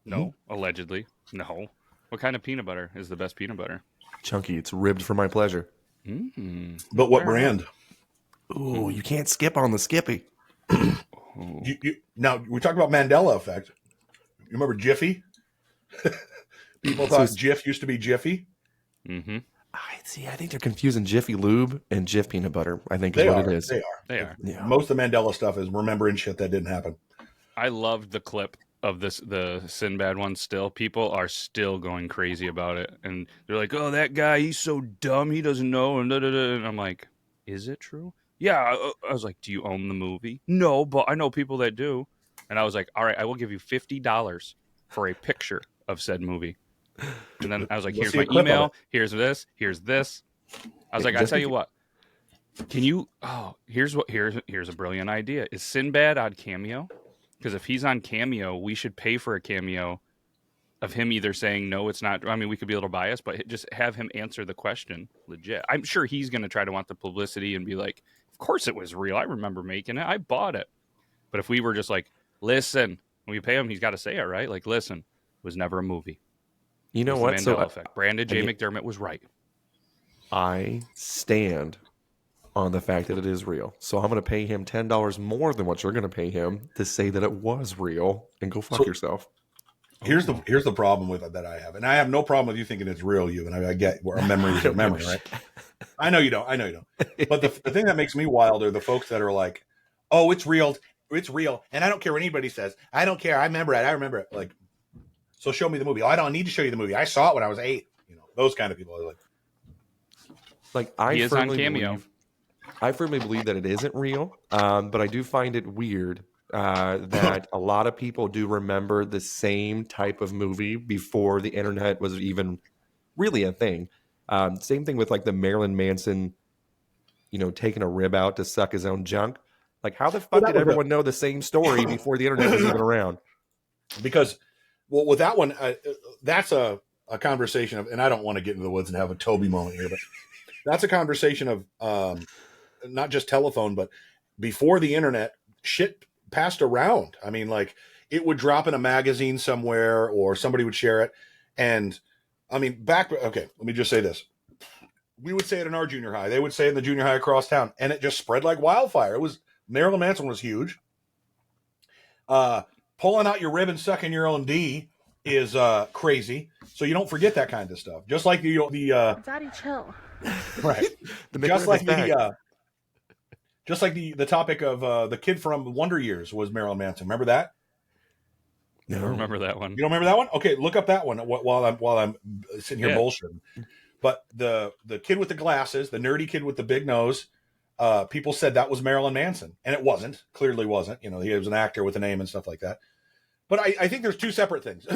No, allegedly. No. What kind of peanut butter is the best peanut butter? Chunky. It's ribbed for my pleasure. But what brand? Ooh, you can't skip on the Skippy. Now, we talked about Mandela Effect. You remember Jiffy? People thought Jif used to be Jiffy. Mm-hmm. I think they're confusing Jiffy Lube and Jif peanut butter. I think is what it is. They are. Yeah. Most of the Mandela stuff is remembering shit that didn't happen. I loved the clip of the Sinbad one still. People are still going crazy about it. And they're like, oh, that guy, he's so dumb. He doesn't know. And I'm like, is it true? Yeah. I was like, do you own the movie? No, but I know people that do. And I was like, all right, I will give you $50 for a picture of said movie. And then I was like, here's my email. Here's this. Here's this. I was like, I tell you what. Can you? Oh, here's a brilliant idea. Is Sinbad on Cameo? Because if he's on Cameo, we should pay for a cameo of him either saying no, it's not. I mean, we could be a little biased, but just have him answer the question legit. I'm sure he's going to try to want the publicity and be like, of course it was real. I remember making it. I bought it. But if we were just like, listen, when we pay him, he's got to say it, right? Like, listen, it was never a movie. You know what? Mandela Effect. Brandon J. McDermott was right. I stand on the fact that it is real. So I'm going to pay him $10 more than what you're going to pay him to say that it was real and go fuck yourself. Here's the problem with it that I have. And I have no problem with you thinking it's real, you. And I get where a memory is a memory, right? I know you don't. But the thing that makes me wild are the folks that are like, oh, it's real. It's real. And I don't care what anybody says. I don't care. I remember it. Like, so show me the movie. Oh, I don't need to show you the movie. I saw it when I was 8. Those kind of people are like I firmly believe that it isn't real, but I do find it weird that a lot of people do remember the same type of movie before the internet was even really a thing. Same thing with like the Marilyn Manson, taking a rib out to suck his own junk. Like, how the fuck did everyone know the same story before the internet was even around? Because, well, with that one, that's a conversation of, and I don't want to get into the woods and have a Toby moment here, but that's a conversation of not just telephone, but before the internet, shit passed around. I mean, like, it would drop in a magazine somewhere or somebody would share it. And I mean, okay, let me just say this. We would say it in our junior high. They would say it in the junior high across town, and it just spread like wildfire. Marilyn Manson was huge. Pulling out your rib and sucking your own D is crazy. So you don't forget that kind of stuff. Just like the Daddy, chill. Right. Just like the topic of the kid from Wonder Years was Marilyn Manson. Remember that? No, I don't remember that one. You don't remember that one? Okay, look up that one while I'm sitting here bullshitting. But the kid with the glasses, the nerdy kid with the big nose, people said that was Marilyn Manson, and it wasn't. Clearly wasn't. He was an actor with a name and stuff like that. But I think there's two separate things.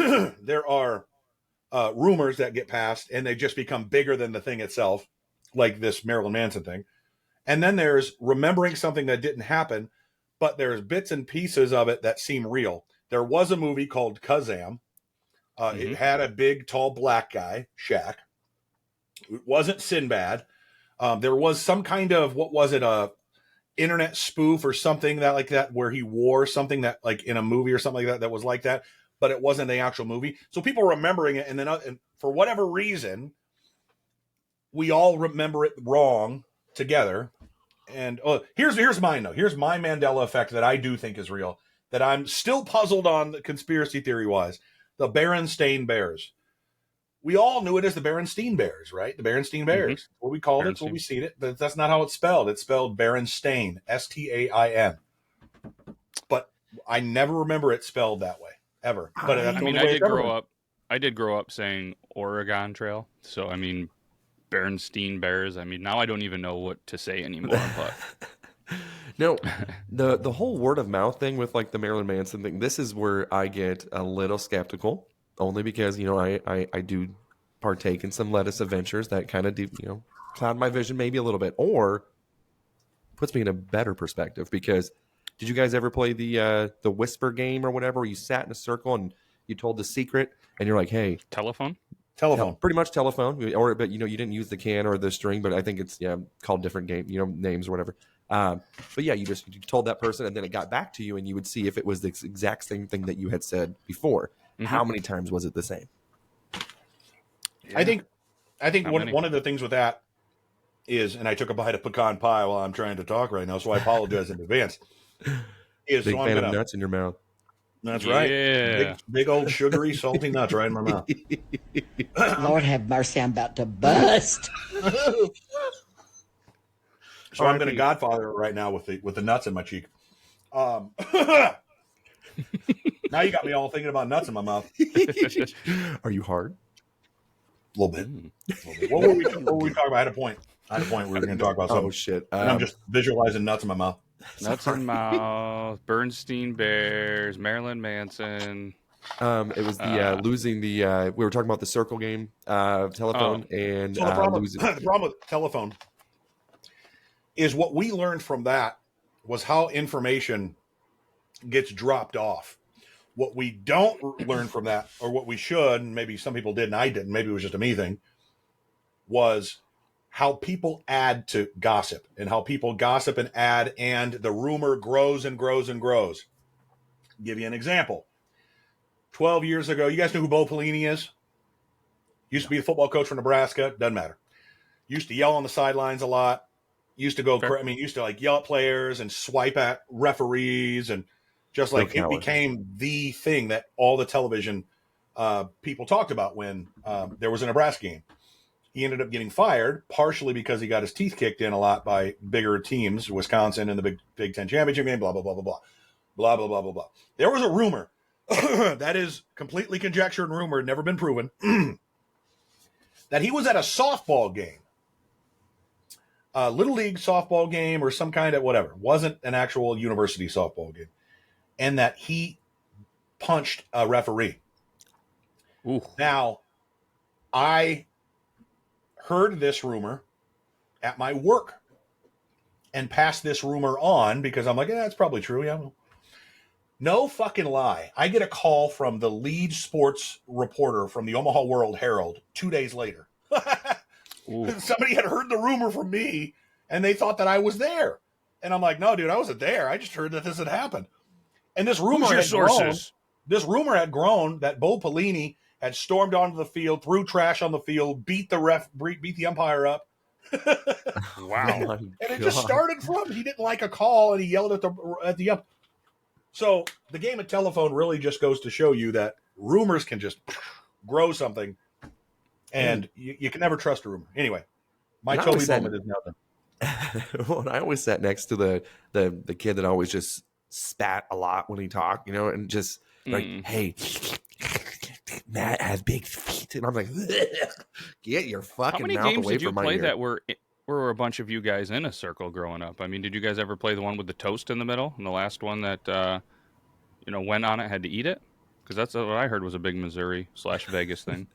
There are rumors that get passed, and they just become bigger than the thing itself, like this Marilyn Manson thing. And then there's remembering something that didn't happen, but there's bits and pieces of it that seem real. There was a movie called Kazam. It had a big, tall, black guy, Shaq. It wasn't Sinbad. There was some kind of, what was it, internet spoof or something like that, where he wore something that, like, in a movie or something like that was like that, but it wasn't the actual movie. So people remembering it, and then and for whatever reason, we all remember it wrong together. And here's mine, though. Here's my Mandela effect that I do think is real, that I'm still puzzled on conspiracy theory-wise. The Berenstain Bears. We all knew it as the Berenstain Bears, right? The Berenstain Bears. Mm-hmm. What we called it, what we seen it. But that's not how it's spelled. It's spelled Berenstain, Stain. But I never remember it spelled that way, ever. But I did grow up saying Oregon Trail. So, I mean, Berenstain Bears. I mean, now I don't even know what to say anymore. But no, the whole word of mouth thing with like the Marilyn Manson thing, this is where I get a little skeptical. Only because, I do partake in some lettuce adventures that kind of do, cloud my vision maybe a little bit, or puts me in a better perspective. Because did you guys ever play the whisper game or whatever, where you sat in a circle and you told the secret and you're like, hey, telephone, pretty much telephone, but you didn't use the can or the string, but I think it's called different game, names or whatever. But yeah, you told that person, and then it got back to you, and you would see if it was the exact same thing that you had said before. How many times was it the same? Yeah. I think How one many? one of the things with that is, and I took a bite of pecan pie while I'm trying to talk right now, so I apologize in advance. Big So I'm fan of gonna. nuts in your mouth. That's right. Yeah. Big old sugary, salty nuts right in my mouth. Lord have mercy, I'm about to bust. So I'm going to Godfather it right now with the nuts in my cheek. Now you got me all thinking about nuts in my mouth. Are you hard? A little bit. What were we talking about? I had a point. We were going to talk about something. Oh shit! And I'm just visualizing nuts in my mouth. Nuts in mouth, Berenstain Bears, Marilyn Manson. It was the losing the. We were talking about the circle game, telephone, and So the problem with telephone is what we learned from that was how information gets dropped off. What we don't learn from that, or what we should, and maybe some people did and I didn't, maybe it was just a me thing, was how people add to gossip and how people gossip and add, and the rumor grows and grows and grows. I'll give you an example. 12 years ago, you guys know who Bo Pelini is? Used to be the football coach for Nebraska. Doesn't matter. Used to yell on the sidelines a lot. Used to used to like yell at players and swipe at referees, and just like it became the thing that all the television people talked about when there was a Nebraska game. He ended up getting fired partially because he got his teeth kicked in a lot by bigger teams, Wisconsin in the Big Ten championship game, blah, blah, blah, blah, blah, blah, blah, blah, blah, blah. There was a rumor that is completely conjecture and rumor, never been proven, that he was at a softball game. A little league softball game or some kind of whatever. Wasn't an actual university softball game. And that he punched a referee. Ooh. Now, I heard this rumor at my work and passed this rumor on because I'm like, yeah, that's probably true. Yeah. No fucking lie. I get a call from the lead sports reporter from the Omaha World Herald 2 days later. Somebody had heard the rumor from me and they thought that I was there. And I'm like, no, dude, I wasn't there. I just heard that this had happened. And this rumor had grown that Bo Pelini had stormed onto the field, threw trash on the field, beat the umpire up. Wow. And it just started from he didn't like a call and he yelled at the ump. So the game of telephone really just goes to show you that rumors can just grow something. And you can never trust a rumor. Anyway, my Toby moment is nothing. Well, I always sat next to the kid that always just spat a lot when he talked, and just like, hey, Matt has big feet. And I'm like, get your fucking mouth away from my ear. How many games did you play that were a bunch of you guys in a circle growing up? I mean, did you guys ever play the one with the toast in the middle? And the last one that, went on it had to eat it? Because that's what I heard was a big Missouri/Vegas thing.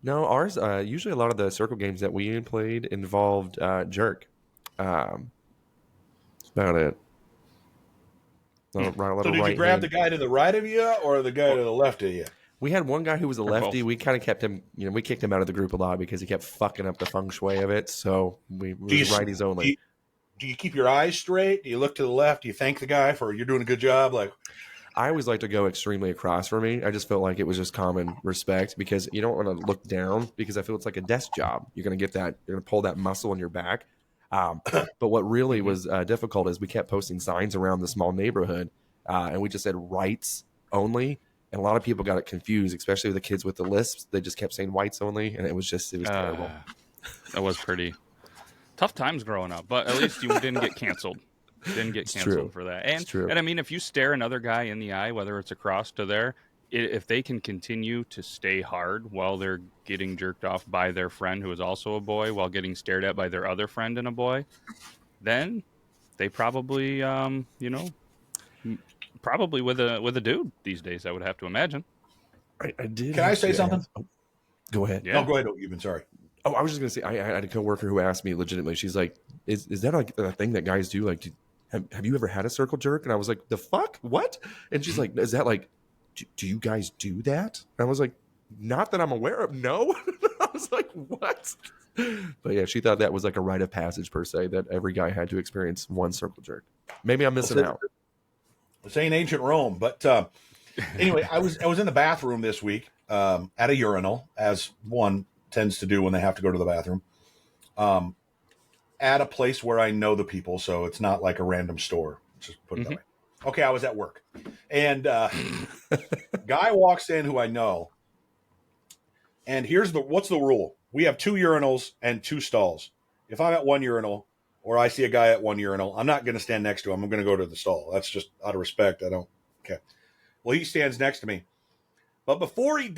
No, ours, usually a lot of the circle games that we played involved jerk. That's about it. So did you grab the guy to the right of you or the guy to the left of you? We had one guy who was a lefty. We kind of kept him, we kicked him out of the group a lot because he kept fucking up the feng shui of it. So we were righties only. Do you keep your eyes straight? Do you look to the left? Do you thank the guy for you're doing a good job? Like, I always like to go extremely across for me. I just felt like it was just common respect because you don't want to look down because I feel it's like a desk job. You're going to get that. You're going to pull that muscle in your back. But what really was difficult is we kept posting signs around the small neighborhood and we just said rights only. And a lot of people got it confused, especially the kids with the lisps. They just kept saying whites only. And it was terrible. That was pretty tough times growing up, but at least you didn't get canceled. Didn't get canceled for that. And I mean, if you stare another guy in the eye, whether it's across to there, if they can continue to stay hard while they're getting jerked off by their friend who is also a boy while getting stared at by their other friend and a boy, then they probably, probably with a dude these days, I would have to imagine. I did. Can I say something? Oh, go ahead. Yeah. No, go ahead. You've been sorry. Oh, I was just going to say, I had a coworker who asked me legitimately, she's like, is that like a thing that guys do? Like, have you ever had a circle jerk? And I was like, the fuck? What? And she's like, is that like, do you guys do that? And I was like, not that I'm aware of. No. I was like, what? But yeah, she thought that was like a rite of passage per se, that every guy had to experience one circle jerk. Maybe I'm missing out. This ain't ancient Rome, but Anyway, I was in the bathroom this week at a urinal, as one tends to do when they have to go to the bathroom. At a place where I know the people, so it's not like a random store. Just put it that way. Okay, I was at work, and guy walks in who I know, and what's the rule? We have 2 urinals and 2 stalls. If I'm at one urinal or I see a guy at one urinal, I'm not going to stand next to him. I'm going to go to the stall. That's just out of respect. I don't. Okay. Well, he stands next to me, but before he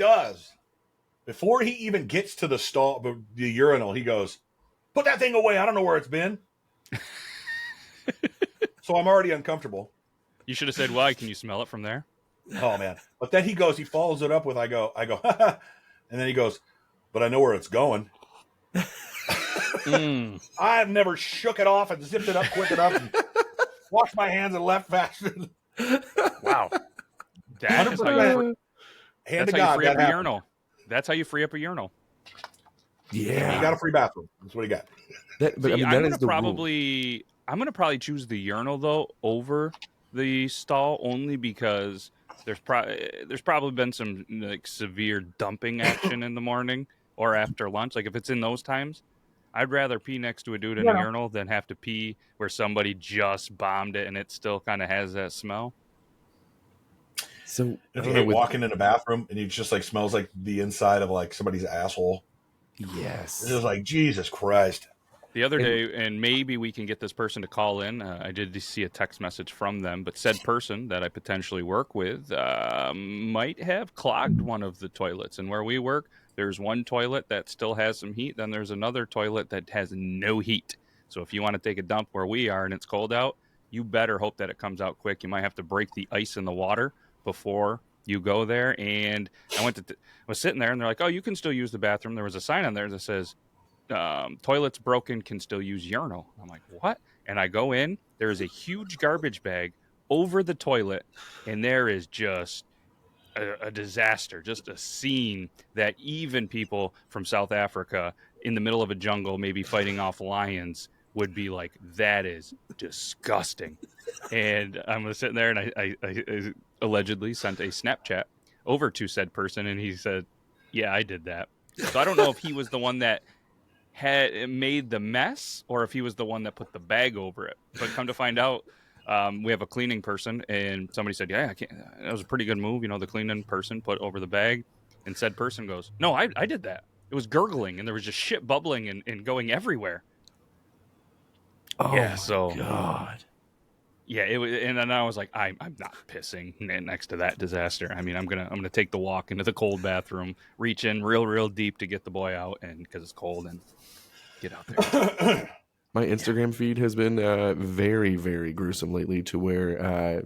even gets to the stall, the urinal, he goes, "Put that thing away. I don't know where it's been." So I'm already uncomfortable. You should have said, "Why? Can you smell it from there?" Oh man! But then he follows it up with, I go, and then he goes, "But I know where it's going." I've never shook it off and zipped it up quick enough and washed my hands and left faster. Wow. That is how you free up a urinal. That's how you free up a urinal. Yeah. You got a free bathroom. That's what he got. I'm going to probably choose the urinal, though, over the stall, only because there's probably been some like severe dumping action in the morning or after lunch. Like if it's in those times, I'd rather pee next to a dude in a urinal than have to pee where somebody just bombed it and it still kind of has that smell. So if you hate walking in a bathroom and it just like smells like the inside of like somebody's asshole. Yes. It's just like, Jesus Christ. The other day, and maybe we can get this person to call in. I did see a text message from them, but said person that I potentially work with might have clogged one of the toilets. And where we work, there's one toilet that still has some heat. Then there's another toilet that has no heat. So if you want to take a dump where we are and it's cold out, you better hope that it comes out quick. You might have to break the ice in the water before you go there. And I was sitting there, and they're like, "Oh, you can still use the bathroom." There was a sign on there that says, "Toilet's broken, can still use urinal." I'm like, what? And I go in, there is a huge garbage bag over the toilet, and there is just a disaster, just a scene that even people from South Africa in the middle of a jungle, maybe fighting off lions, would be like, that is disgusting. And I'm sitting there, and I allegedly sent a Snapchat over to said person, and he said, "Yeah, I did that." So I don't know if he was the one that had made the mess or if he was the one that put the bag over it. But come to find out, we have a cleaning person, and somebody said, "Yeah, that was a pretty good move." The cleaning person put over the bag, and said person goes, "No, I did that. It was gurgling, and there was just shit bubbling and going everywhere." Oh, yeah, so God. Yeah, it was, and then I was like, I'm not pissing next to that disaster. I mean, I'm gonna take the walk into the cold bathroom, reach in real deep to get the boy out, and because it's cold, and get out there. My Instagram feed has been very, very gruesome lately, to where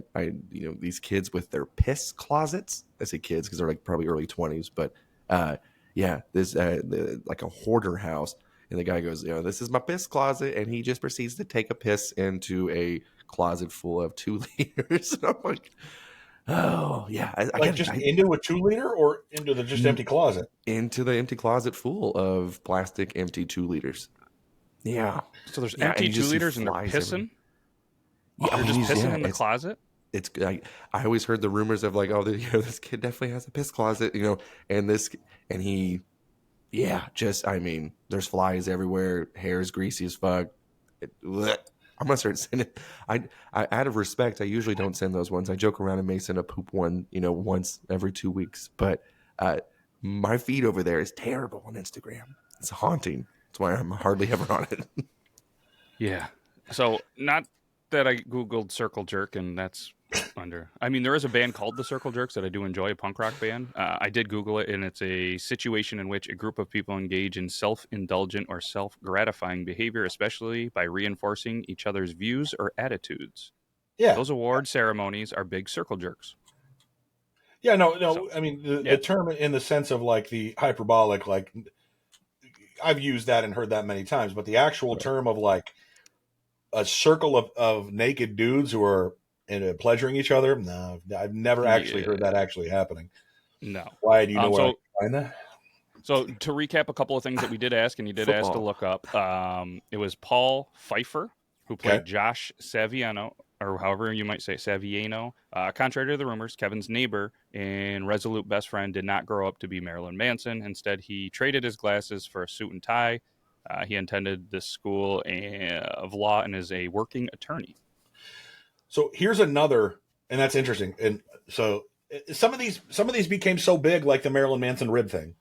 these kids with their piss closets. I say kids because they're like probably early 20s, but this like a hoarder house, and the guy goes, "This is my piss closet," and he just proceeds to take a piss into a closet full of 2 liters. And I'm like, oh yeah, into a 2-liter or into the just empty closet? Into the empty closet full of plastic empty 2 liters. Yeah. So there's empty 2 liters and they're pissing? They're just pissing in the closet? It's I always heard the rumors of like, this kid definitely has a piss closet, and he, there's flies everywhere, hair's greasy as fuck. I'm gonna start sending. I out of respect, I usually don't send those ones. I joke around and may send a poop one, once every 2 weeks. But my feed over there is terrible on Instagram. It's haunting. That's why I'm hardly ever on it. Yeah. So not that I Googled Circle Jerk, and that's under. I mean, there is a band called the Circle Jerks that I do enjoy, a punk rock band. I did Google it, and it's a situation in which a group of people engage in self-indulgent or self-gratifying behavior, especially by reinforcing each other's views or attitudes. Yeah. Those award ceremonies are big circle jerks. Yeah, no. So, I mean, the term in the sense of like the hyperbolic, like I've used that and heard that many times, but the actual term of like a circle of naked dudes who are pleasuring each other, no, I've never actually heard that actually happening. No. Why do you know where I find that? So to recap a couple of things that we did ask, and you did ask to look up, it was Paul Pfeiffer, who played Josh Saviano or however you might say Saviano. Contrary to the rumors, Kevin's neighbor and resolute best friend did not grow up to be Marilyn Manson. Instead, he traded his glasses for a suit and tie. He attended the school of law and is a working attorney. So here's another, and that's interesting. And so some of these became so big, like the Marilyn Manson rib thing,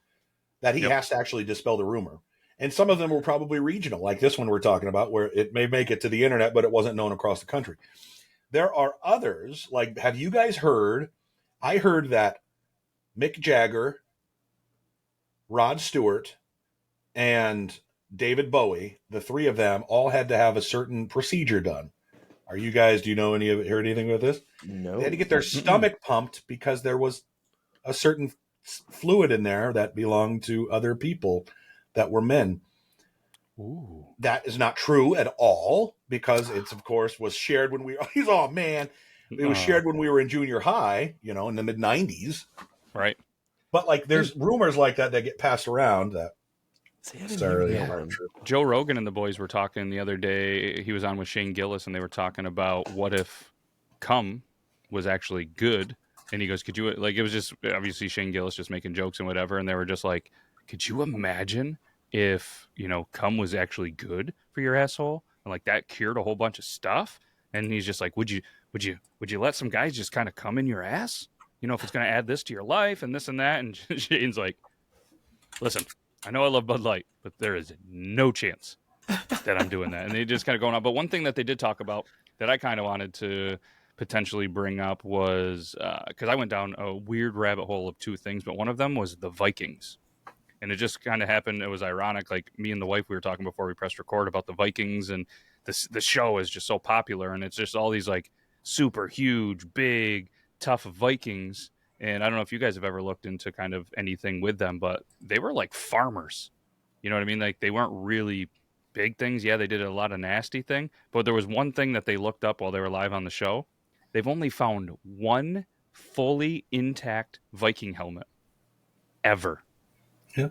that he has to actually dispel the rumor. And some of them were probably regional, like this one we're talking about, where it may make it to the internet, but it wasn't known across the country. There are others, like, have you guys heard? I heard that Mick Jagger, Rod Stewart, and David Bowie, the three of them, all had to have a certain procedure done. Do you know heard anything about this? No. They had to get their stomach pumped because there was a certain fluid in there that belonged to other people that were men. Ooh. That is not true at all, because it's, of course, was shared when we it was shared when we were in junior high, in the mid 90s. Right. But like there's rumors like that get passed around that Joe Rogan and the boys were talking the other day. He was on with Shane Gillis, and they were talking about what if cum was actually good. And he goes, could you, like, it was just obviously Shane Gillis just making jokes and whatever. And they were just like, could you imagine if, cum was actually good for your asshole? And like that cured a whole bunch of stuff. And he's just like, would you let some guys just kind of come in your ass? If it's going to add this to your life and this and that. And Shane's like, listen, I know I love Bud Light, but there is no chance that I'm doing that. And they just kind of going on. But one thing that they did talk about that I kind of wanted to potentially bring up was, because I went down a weird rabbit hole of two things, but one of them was the Vikings. And it just kind of happened. It was ironic. Like me and the wife, we were talking before we pressed record about the Vikings, and the show is just so popular. And it's just all these like super huge, big, tough Vikings. And I don't know if you guys have ever looked into kind of anything with them, but they were like farmers. You know what I mean? Like they weren't really big things. Yeah, they did a lot of nasty thing, but there was one thing that they looked up while they were live on the show. They've only found one fully intact Viking helmet ever. Yeah.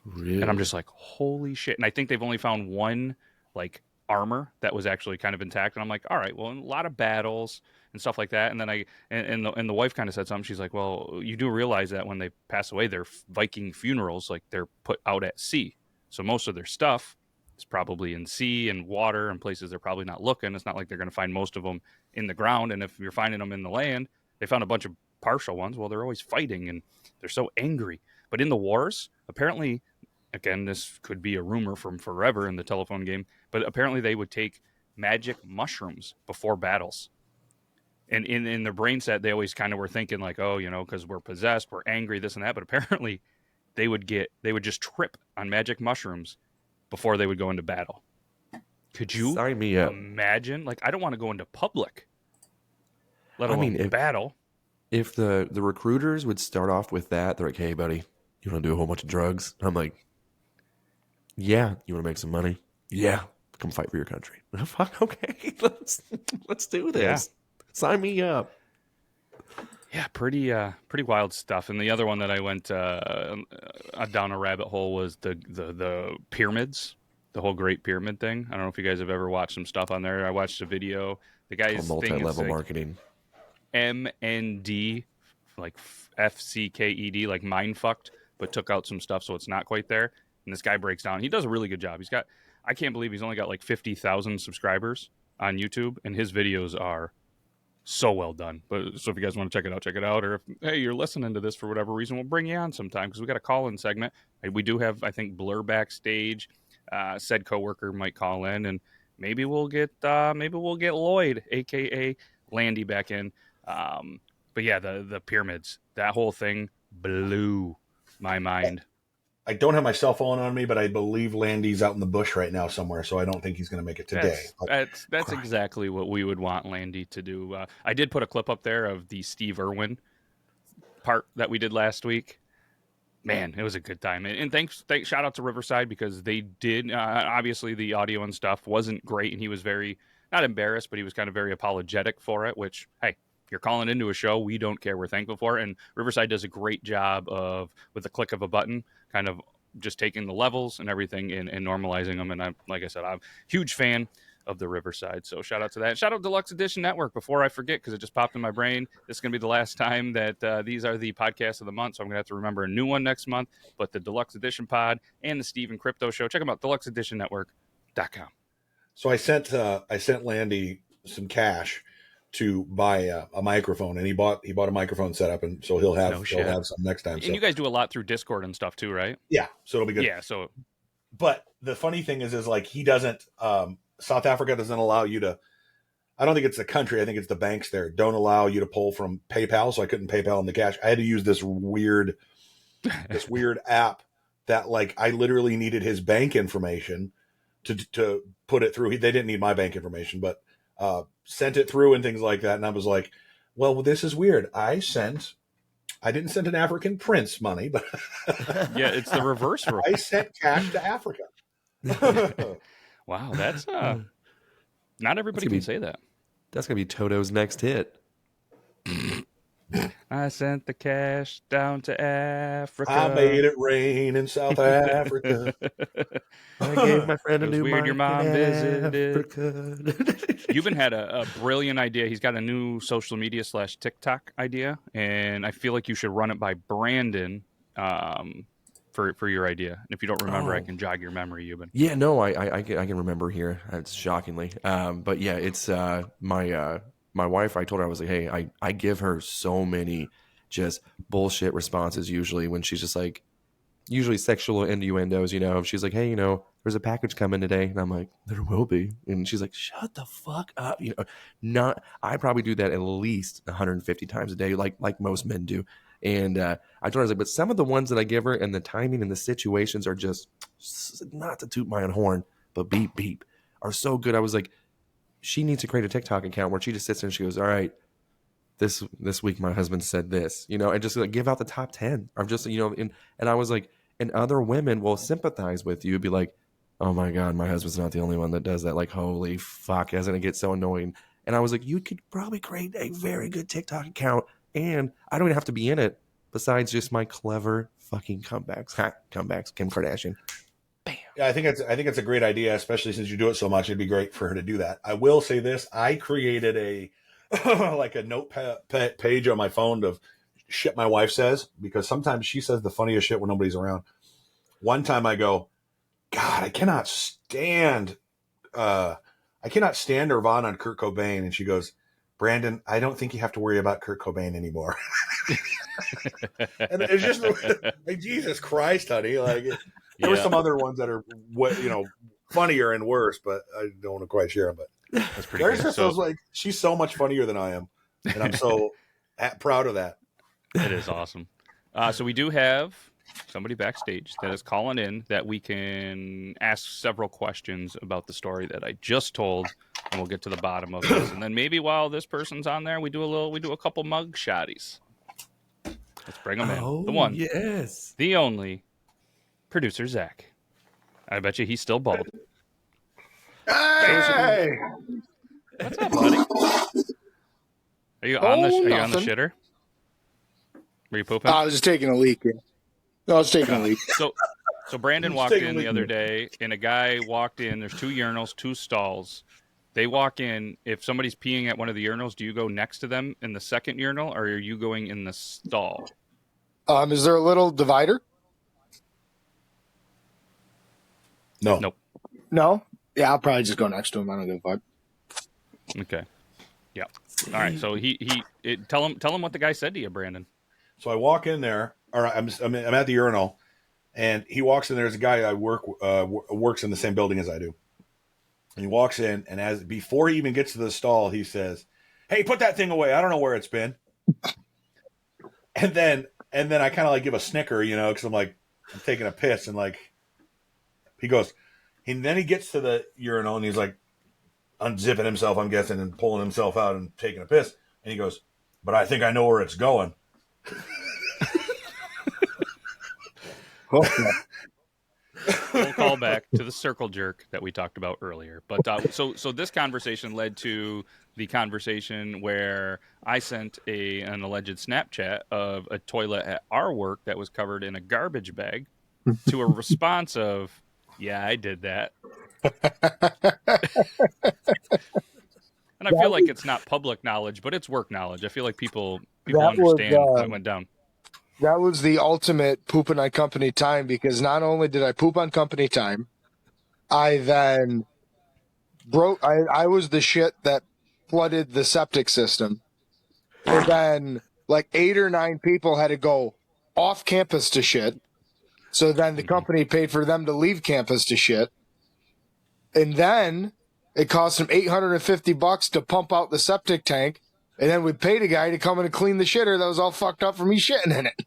Really? And I'm just like, holy shit. And I think they've only found one like armor that was actually kind of intact. And I'm like, all right, well, a lot of battles and stuff like that. And then the wife kind of said something. She's like, well, you do realize that when they pass away, their Viking funerals, like they're put out at sea. So most of their stuff is probably in sea and water and places they're probably not looking. It's not like they're going to find most of them in the ground. And if you're finding them in the land, they found a bunch of partial ones. Well, they're always fighting and they're so angry. But in the wars, apparently, again, this could be a rumor from forever in the telephone game, but apparently they would take magic mushrooms before battles. And in their brain set, they always kind of were thinking like, oh, because we're possessed, we're angry, this and that. But apparently they would just trip on magic mushrooms before they would go into battle. Could you Sign me up. imagine? Like, I don't want to go into public, let alone battle. If the recruiters would start off with that, they're like, hey, buddy, you want to do a whole bunch of drugs? I'm like, yeah. You want to make some money? Yeah. Come fight for your country. Fuck, okay. Let's do this. Yeah. Sign me up. Yeah, pretty wild stuff. And the other one that I went down a rabbit hole was the pyramids, the whole Great Pyramid thing. I don't know if you guys have ever watched some stuff on there. I watched a video. The guy's multi-level marketing. MND, like FCKED, like mind fucked, but took out some stuff, so it's not quite there. And this guy breaks down. He does a really good job. I can't believe he's only got like 50,000 subscribers on YouTube, and his videos are so well done. But so if you guys want to check it out. Or if, hey, you're listening to this for whatever reason, we'll bring you on sometime because we got a call-in segment. We do have, I think, Blur backstage. Said coworker might call in, and maybe we'll get Lloyd, aka Landy, back in. But yeah, the pyramids, that whole thing blew my mind. I don't have my cell phone on me, but I believe Landy's out in the bush right now somewhere, so I don't think he's going to make it today. That's exactly what we would want Landy to do. I did put a clip up there of the Steve Irwin part that we did last week. Man, it was a good time. And thanks shout out to Riverside, because they did, obviously the audio and stuff wasn't great, and he was very, not embarrassed, but he was kind of very apologetic for it, which, hey, you're calling into a show, we don't care, we're thankful for it. And Riverside does a great job of, with the click of a button, kind of just taking the levels and everything and normalizing them. And like I said, I'm a huge fan of the Riverside. So shout out to that. Shout out Deluxe Edition Network. Before I forget, because it just popped in my brain, this is going to be the last time that these are the podcasts of the month. So I'm going to have to remember a new one next month. But the Deluxe Edition Pod and the Steve Crypto Show. Check them out, deluxeeditionnetwork.com. So I sent Landy some cash to buy a microphone, and he bought a microphone setup, and so he'll have some next time. And so. you guys do a lot through Discord and stuff too, right? Yeah, so it'll be good. Yeah, so. But the funny thing is like he doesn't. South Africa doesn't allow you to. I don't think it's the country. I think it's the banks there don't allow you to pull from PayPal. So I couldn't PayPal in the cash. I had to use this weird app that like I literally needed his bank information to put it through. They didn't need my bank information, but sent it through and things like that. And I was like, well, this is weird. I didn't send an African prince money, but yeah, it's the reverse rule. I sent cash to Africa. Wow, that's not everybody can say that. That's gonna be Toto's next hit. I sent the cash down to Africa. I made it rain in South Africa. I gave my friend a new weird mic your mom in visited. Africa. Euban had a brilliant idea. He's got a new social media / TikTok idea, and I feel like you should run it by Brandon for your idea. And if you don't remember, I can jog your memory, Euban. Yeah, no, I can remember here. It's shockingly, but yeah, it's my wife. I told her, I was like, hey, I give her so many just bullshit responses usually when she's just like, usually sexual innuendos, you know. She's like, hey, you know, there's a package coming today, and I'm like, there will be, and she's like, shut the fuck up, you know. I probably do that at least 150 times a day, like most men do. And I told her, I was like, but some of the ones that I give her and the timing and the situations are just, not to toot my own horn, but beep, beep, are so good. I was like, she needs to create a TikTok account where she just sits there and she goes, all right, this week my husband said this, you know, and just like give out the top 10 or just, you know, and I was like, and other women will sympathize with you, be like, oh my God, my husband's not the only one that does that. Like, holy fuck, doesn't it get so annoying? And I was like, you could probably create a very good TikTok account, and I don't even have to be in it besides just my clever fucking comebacks, Kim Kardashian. Bam. Yeah, I think it's a great idea, especially since you do it so much. It'd be great for her to do that. I will say this: I created a like a note page on my phone of shit my wife says, because sometimes she says the funniest shit when nobody's around. One time I go, God, I cannot stand Nirvana and Kurt Cobain, and she goes, Brandon, I don't think you have to worry about Kurt Cobain anymore. And it's just like, Jesus Christ, honey. Like, there were some other ones that are, funnier and worse, but I don't want to quite share them. But that's pretty there's good. just those, like, she's so much funnier than I am, and I'm so proud of that. It is awesome. So we do have somebody backstage that is calling in that we can ask several questions about the story that I just told, and we'll get to the bottom of this. And then maybe while this person's on there, we do a couple mug shotties. Let's bring them in. The one, yes, the only, producer Zach. I bet you he's still bald. Hey! What's up, buddy? Are you on the shitter? Were you pooping? I was just taking a leak. Yeah. No, I was taking a leak. So Brandon walked in the other day, and a guy walked in. There's 2 urinals, 2 stalls. They walk in. If somebody's peeing at one of the urinals, do you go next to them in the second urinal, or are you going in the stall? Is there a little divider? No. Nope. No? Yeah, I'll probably just go next to him. I don't give a fuck. Okay. Yeah. All right. So tell him what the guy said to you, Brandon. So I walk in there, or I'm at the urinal, and he walks in. There's a guy I works in the same building as I do. And he walks in, and before he even gets to the stall, he says, "Hey, put that thing away. I don't know where it's been." and then I kind of like give a snicker, because I'm like, I'm taking a piss, and like he goes, and then he gets to the urinal, and he's like unzipping himself, I'm guessing, and pulling himself out and taking a piss, and he goes, "But I think I know where it's going." We'll call back to the circle jerk that we talked about earlier. But so this conversation led to the conversation where I sent an alleged Snapchat of a toilet at our work that was covered in a garbage bag to a response of, "Yeah, I did that." And I feel like it's not public knowledge, but it's work knowledge. I feel like people That understand was what went down. that was the ultimate pooping on company time, because not only did I poop on company time, I then I was the shit that flooded the septic system. And then like 8 or 9 people had to go off campus to shit. So then the company paid for them to leave campus to shit. And then it cost them $850 to pump out the septic tank. And then we paid a guy to come in and clean the shitter that was all fucked up from me shitting in it.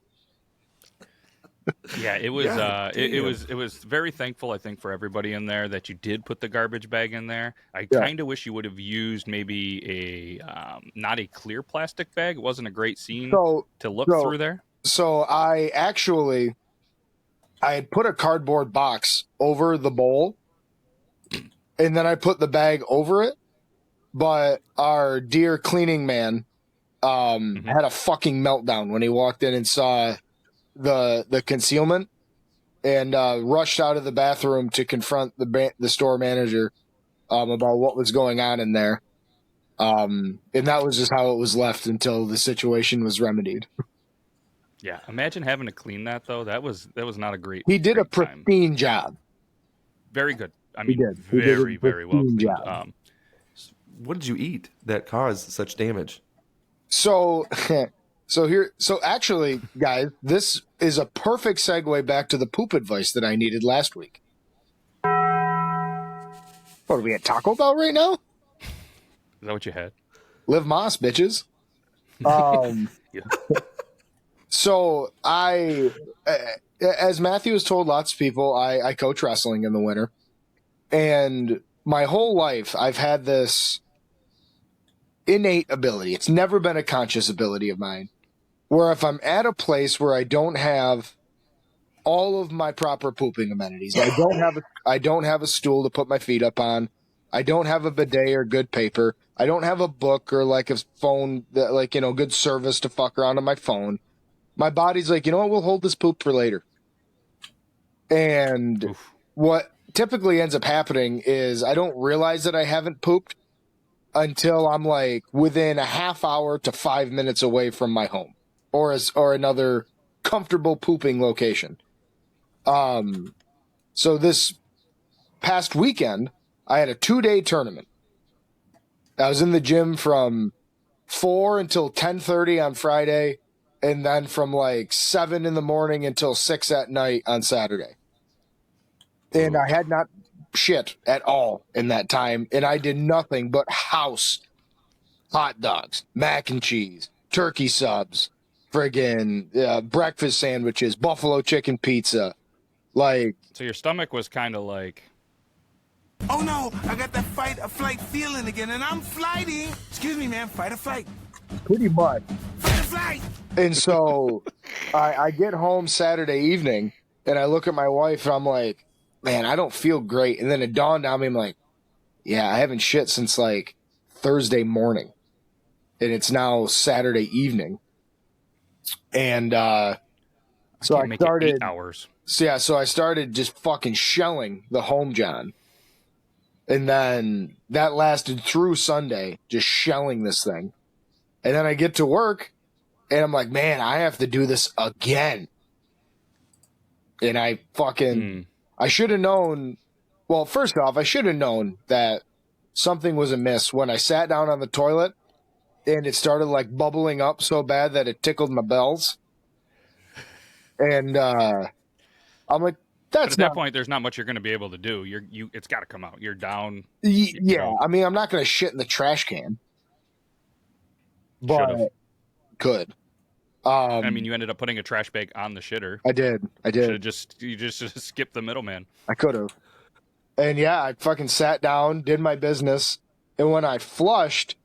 Yeah, it was. God It was very thankful, I think, for everybody in there that you did put the garbage bag in there. I Yeah. kind of wish you would have used maybe a not a clear plastic bag. It wasn't a great scene So to look so- through there. so I had put a cardboard box over the bowl, and then I put the bag over it. But our dear cleaning man had a fucking meltdown when he walked in and saw the concealment, and rushed out of the bathroom to confront the store manager about what was going on in there. And that was just how it was left until the situation was remedied. Yeah, imagine having to clean that though. That was not a great. He did a great time. pristine job. Very good. I He mean, did. He did a very very well pristine cleaned. job. What did you eat that caused such damage? So actually, guys, this is a perfect segue back to the poop advice that I needed last week. What, are we at Taco Bell right now? Is that what you had? Live Moss, bitches. Yeah. So as Matthew has told lots of people, I coach wrestling in the winter. And my whole life, I've had this innate ability. It's never been a conscious ability of mine, where if I'm at a place where I don't have all of my proper pooping amenities, I don't have a stool to put my feet up on, I don't have a bidet or good paper, I don't have a book or like a phone that, like, you know, good service to fuck around on my phone, my body's like, you know what, we'll hold this poop for later. And Oof. what typically ends up happening is I don't realize that I haven't pooped until I'm like within a half hour to 5 minutes away from my home or another comfortable pooping location. So this past weekend, I had a 2-day tournament. I was in the gym from 4 until 10:30 on Friday, and then from like 7 in the morning until 6 at night on Saturday. And I had not shit at all in that time, and I did nothing but house hot dogs, mac and cheese, turkey subs, friggin' breakfast sandwiches, buffalo chicken pizza. Like, So your stomach was kind of like, Oh no, I got that fight or flight feeling again, and I'm flighting. Excuse me, man, fight or flight. pretty much. Fight or flight. And so I get home Saturday evening, and I look at my wife, and I'm like, man, I don't feel great. And then it dawned on me, I'm like, yeah, I haven't shit since like Thursday morning, and it's now Saturday evening. And so can't I make it started 8 hours. So I started just fucking shelling the home John. And then that lasted through Sunday, just shelling this thing. And then I get to work, and I'm like, man, I have to do this again. And I fucking, I should have known. Well, first off, I should have known that something was amiss when I sat down on the toilet and it started like bubbling up so bad that it tickled my bells. And I'm like, But that's at not. that point, there's not much you're going to be able to do. It's got to come out. You're down. Yeah, know. I mean, I'm not going to shit in the trash can, but Should've. could. I mean, you ended up putting a trash bag on the shitter. I did. You just skipped the middleman. I could have. And yeah, I fucking sat down, did my business, and when I flushed,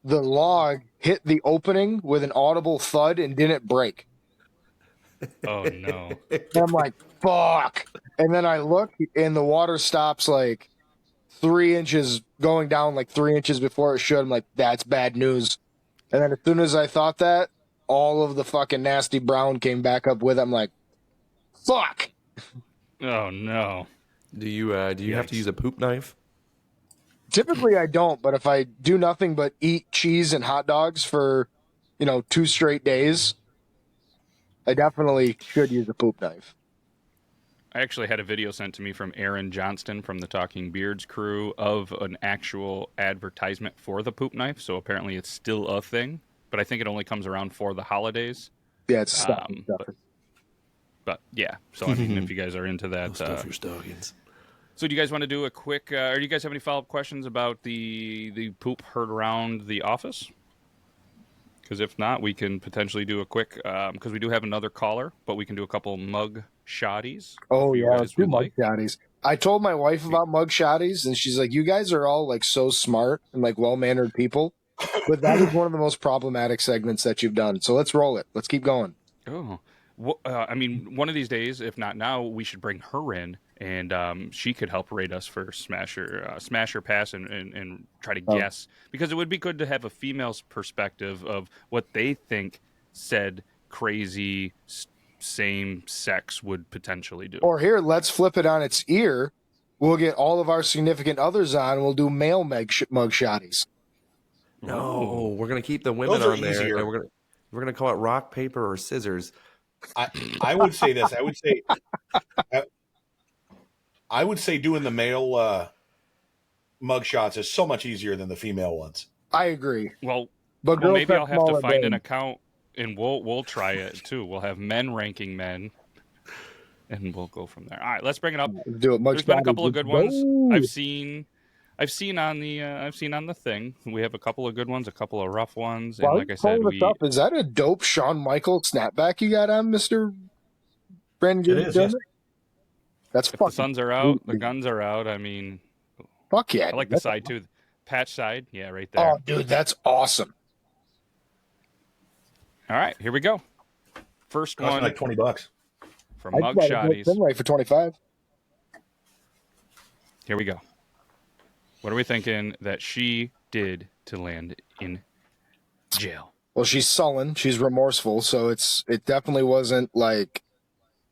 the log hit the opening with an audible thud and didn't break. Oh no! And I'm like, fuck. And then I look, and the water stops like 3 inches, going down like 3 inches before it should. I'm like, that's bad news. And then as soon as I thought that, all of the fucking nasty brown came back up with it. I'm like, fuck. Oh no! Do you have to Yikes. use a poop knife? Typically, I don't, but if I do nothing but eat cheese and hot dogs for, 2 straight days, I definitely should use a poop knife. I actually had a video sent to me from Aaron Johnston from the Talking Beards crew of an actual advertisement for the poop knife. So apparently it's still a thing, but I think it only comes around for the holidays. Yeah, it's stocking But, stuffer. but yeah, so I mean, if you guys are into that, Stuff your stockings. so do you guys want to do a quick? Or do you guys have any follow up questions about the poop heard around the office? Because if not, we can potentially do a quick. Because we do have another caller, but we can do a couple mug shotties. Oh, if you yeah, guys let's do would mug like. shotties. I told my wife about mug shotties, and she's like, you guys are all, like, so smart and, like, well-mannered people, but that is one of the most problematic segments that you've done. So let's roll it. Let's keep going. Oh, well, I mean, one of these days, if not now, we should bring her in, and she could help rate us for smasher pass, and try to guess, because it would be good to have a female's perspective of what they think said crazy same sex would potentially do. Or here, let's flip it on its ear. We'll get all of our significant others on. We'll do male mug shotties. No, we're gonna keep the women Those are on there, easier. and we're gonna call it rock, paper, or scissors. I would say this. I would say doing the male mug shots is so much easier than the female ones. I agree. Well, But girls maybe have I'll have to smaller find an brains. account, and we'll try it too. We'll have men ranking men, and we'll go from there. All right, let's bring it up. Let's do it. Mug There's been a couple shotties. of good Let's ones. go. I've seen on the thing. We have a couple of good ones, a couple of rough ones, and While like you're I said, pulling this up, is that a dope Shawn Michaels snapback you got on, Mr. Brandon? It is, yes. That's if the fucking suns are out, the sweet. guns are out. I mean, Fuck yeah. I like dude. the side too, patch side. Yeah, right there. Oh, dude, that's awesome. All right, here we go. First Cost one me like $20. from I'd Mug buy a Shotties. Finlay for 25. Here we go. What are we thinking that she did to land in jail? Well, she's sullen. She's remorseful. So it definitely wasn't like,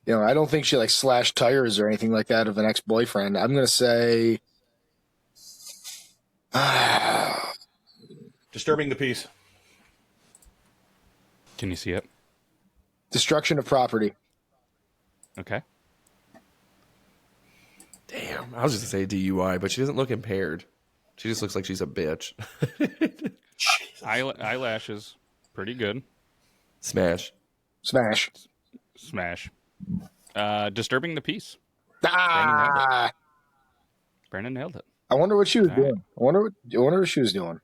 I don't think she like slashed tires or anything like that of an ex-boyfriend. I'm going to say Disturbing the peace. Can you see it? destruction of property. Okay. Damn, I was just gonna say DUI, but she doesn't look impaired. She just looks like she's a bitch. Eyelashes, pretty good. Smash. Smash. Smash. Disturbing the peace. Ah! Brandon nailed it. I wonder what she was All right. doing. I wonder what she was doing.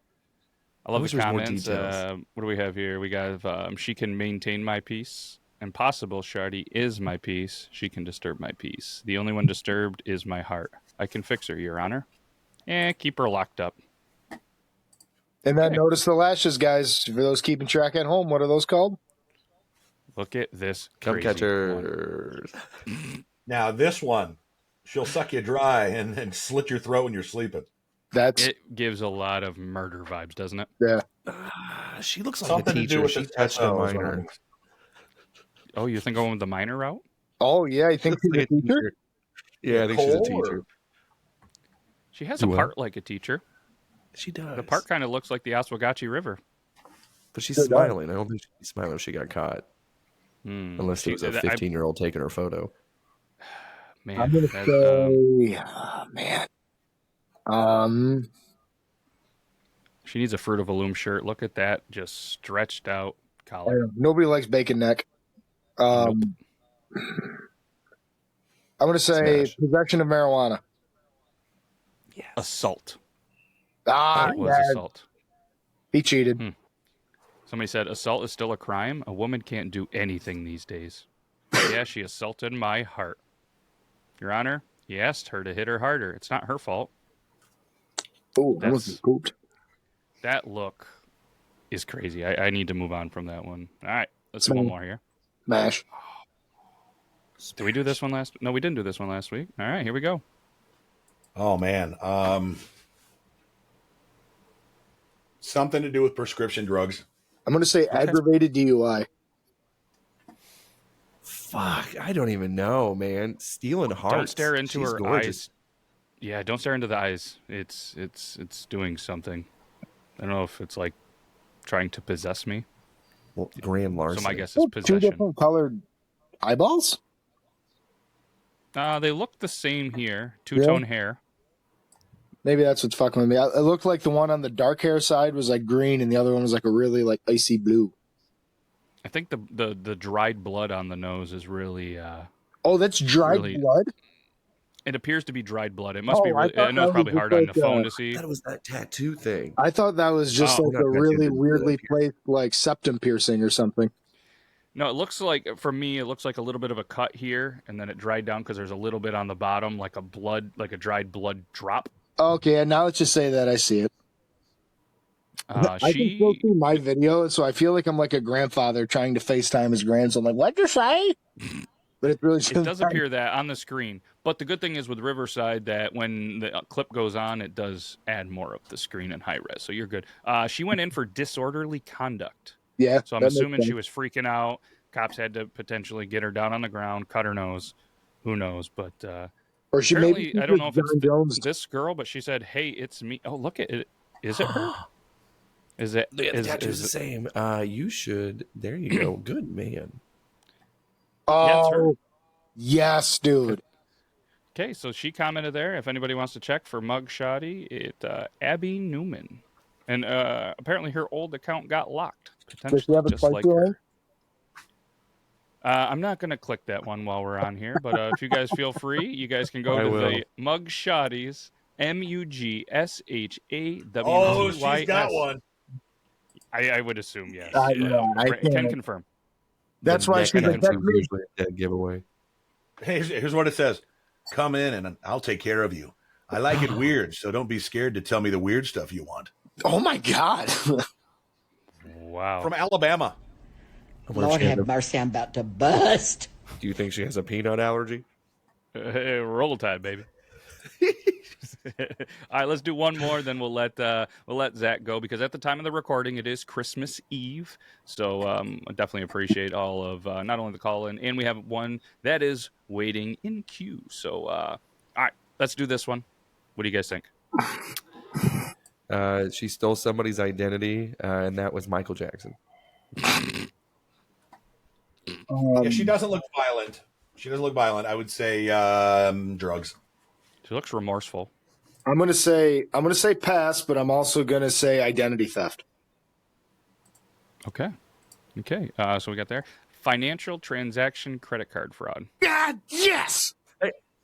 I love wish the there was more comments. details. What do we have here? We got she can maintain my peace. Impossible, Shardy is my peace. She can disturb my peace. The only one disturbed is my heart. I can fix her, Your Honor. Keep her locked up. And then Okay. notice the lashes, guys. For those keeping track at home, what are those called? Look at this Come crazy one. catchers. Now this one, she'll suck you dry and then slit your throat when you're sleeping. That's It gives a lot of murder vibes, doesn't it? yeah. She looks like Something a to do teacher. with She the touched a SO is what minor. I'm- Oh, you think going with the minor route? Oh yeah, you think Looks she's like a teacher? Yeah, I think she's a Nicole, teacher. or- She has Do a what? part like a teacher. She does. The part kind of looks like the Oswegatchie River. But she's Sure does. smiling. I don't think she's smiling if she got caught. Unless it was a I- 15-year-old taking her photo. Man, I'm gonna that, say, oh, man. she needs a Fruit of a Loom shirt. Look at that, just stretched out collar. Nobody likes bacon neck. I'm gonna say Smash. possession of marijuana. Assault. Ah, It was yeah, assault. he cheated. Somebody said assault is still a crime. A woman can't do anything these days. Yeah, she assaulted my heart. Your Honor, he asked her to hit her harder. It's not her fault. Oh, that was That's- pooped. That look is crazy. I need to move on from that one. All right, let's do one more here. Smash. Did we do this one last? No, we didn't do this one last week. All right, here we go. Oh man, something to do with prescription drugs. I'm gonna say aggravated DUI. Fuck, I don't even know, man. Stealing hearts. Don't stare into She's her gorgeous. eyes. Yeah, don't stare into the eyes. It's doing something. I don't know if it's like trying to possess me. Well, grand So larceny. my guess is Two possession. different colored eyeballs. They look the same here. Two-tone hair. Maybe that's what's fucking with me. It looked like the one on the dark hair side was like green, and the other one was like a really like icy blue. I think the dried blood on the nose is really. Oh, that's dried Really- blood. It appears to be dried blood. It must be. Oh, I Really, thought I know that it's probably was hard just on the like, phone to I see. thought it was that tattoo thing. I thought that was just Oh, like not a tattoo, really but weirdly piercing. placed like septum piercing or something. No, it looks like for me, it looks like a little bit of a cut here, and then it dried down because there's a little bit on the bottom, like a dried blood drop. Okay, and now let's just say that I see it. I can still She see my video, so I feel like I'm like a grandfather trying to FaceTime his grandson. Like, what'd you say? But it's really just It does appear that on the screen. But the good thing is with Riverside that when the clip goes on, it does add more of the screen in high res. So you're good. She went in for disorderly conduct. Yeah. So I'm that makes assuming she sense. was freaking out. Cops had to potentially get her down on the ground, cut her nose. Who knows? But Or she maybe apparently, I don't know if it's John Jones. this girl, but she said, "Hey, it's me." Oh, look at it. Is it her? Is it? Yeah, the is- tattoo's is the it- same. You should. There you go. Good man. Yeah, it's her. Oh, yes, dude. Okay, so she commented there. If anybody wants to check for mug shoddy, Abby Newman, and apparently her old account got locked. Does she Potentially have a just spike like to her. her? I'm not going to click that one while we're on here, but if you guys feel free, you guys can go I to will. the Mug Shotties, MUGSHAWTYS. Oh, she's got one. I would assume yes. I Can can't. confirm. That's The why neck she's like, tattoo's that's me. usually a dead giveaway. Here's what it says. Come in and I'll take care of you. I like it weird, so don't be scared to tell me the weird stuff you want. Oh my god. Wow. From Alabama. I wonder if Lord she has have mercy, I'm about to bust. do you think she has a peanut allergy? Roll Tide, baby. All right, let's do one more, then we'll let Zach go because at the time of the recording it is Christmas Eve. So I definitely appreciate all of not only the call in, and we have one that is waiting in queue. So all right, let's do this one. What do you guys think? She stole somebody's identity, and that was Michael Jackson. Yeah, she doesn't look violent. I would say drugs. She looks remorseful. I'm gonna say pass, but I'm also gonna say identity theft. Okay. So we got there financial transaction credit card fraud. God, yes.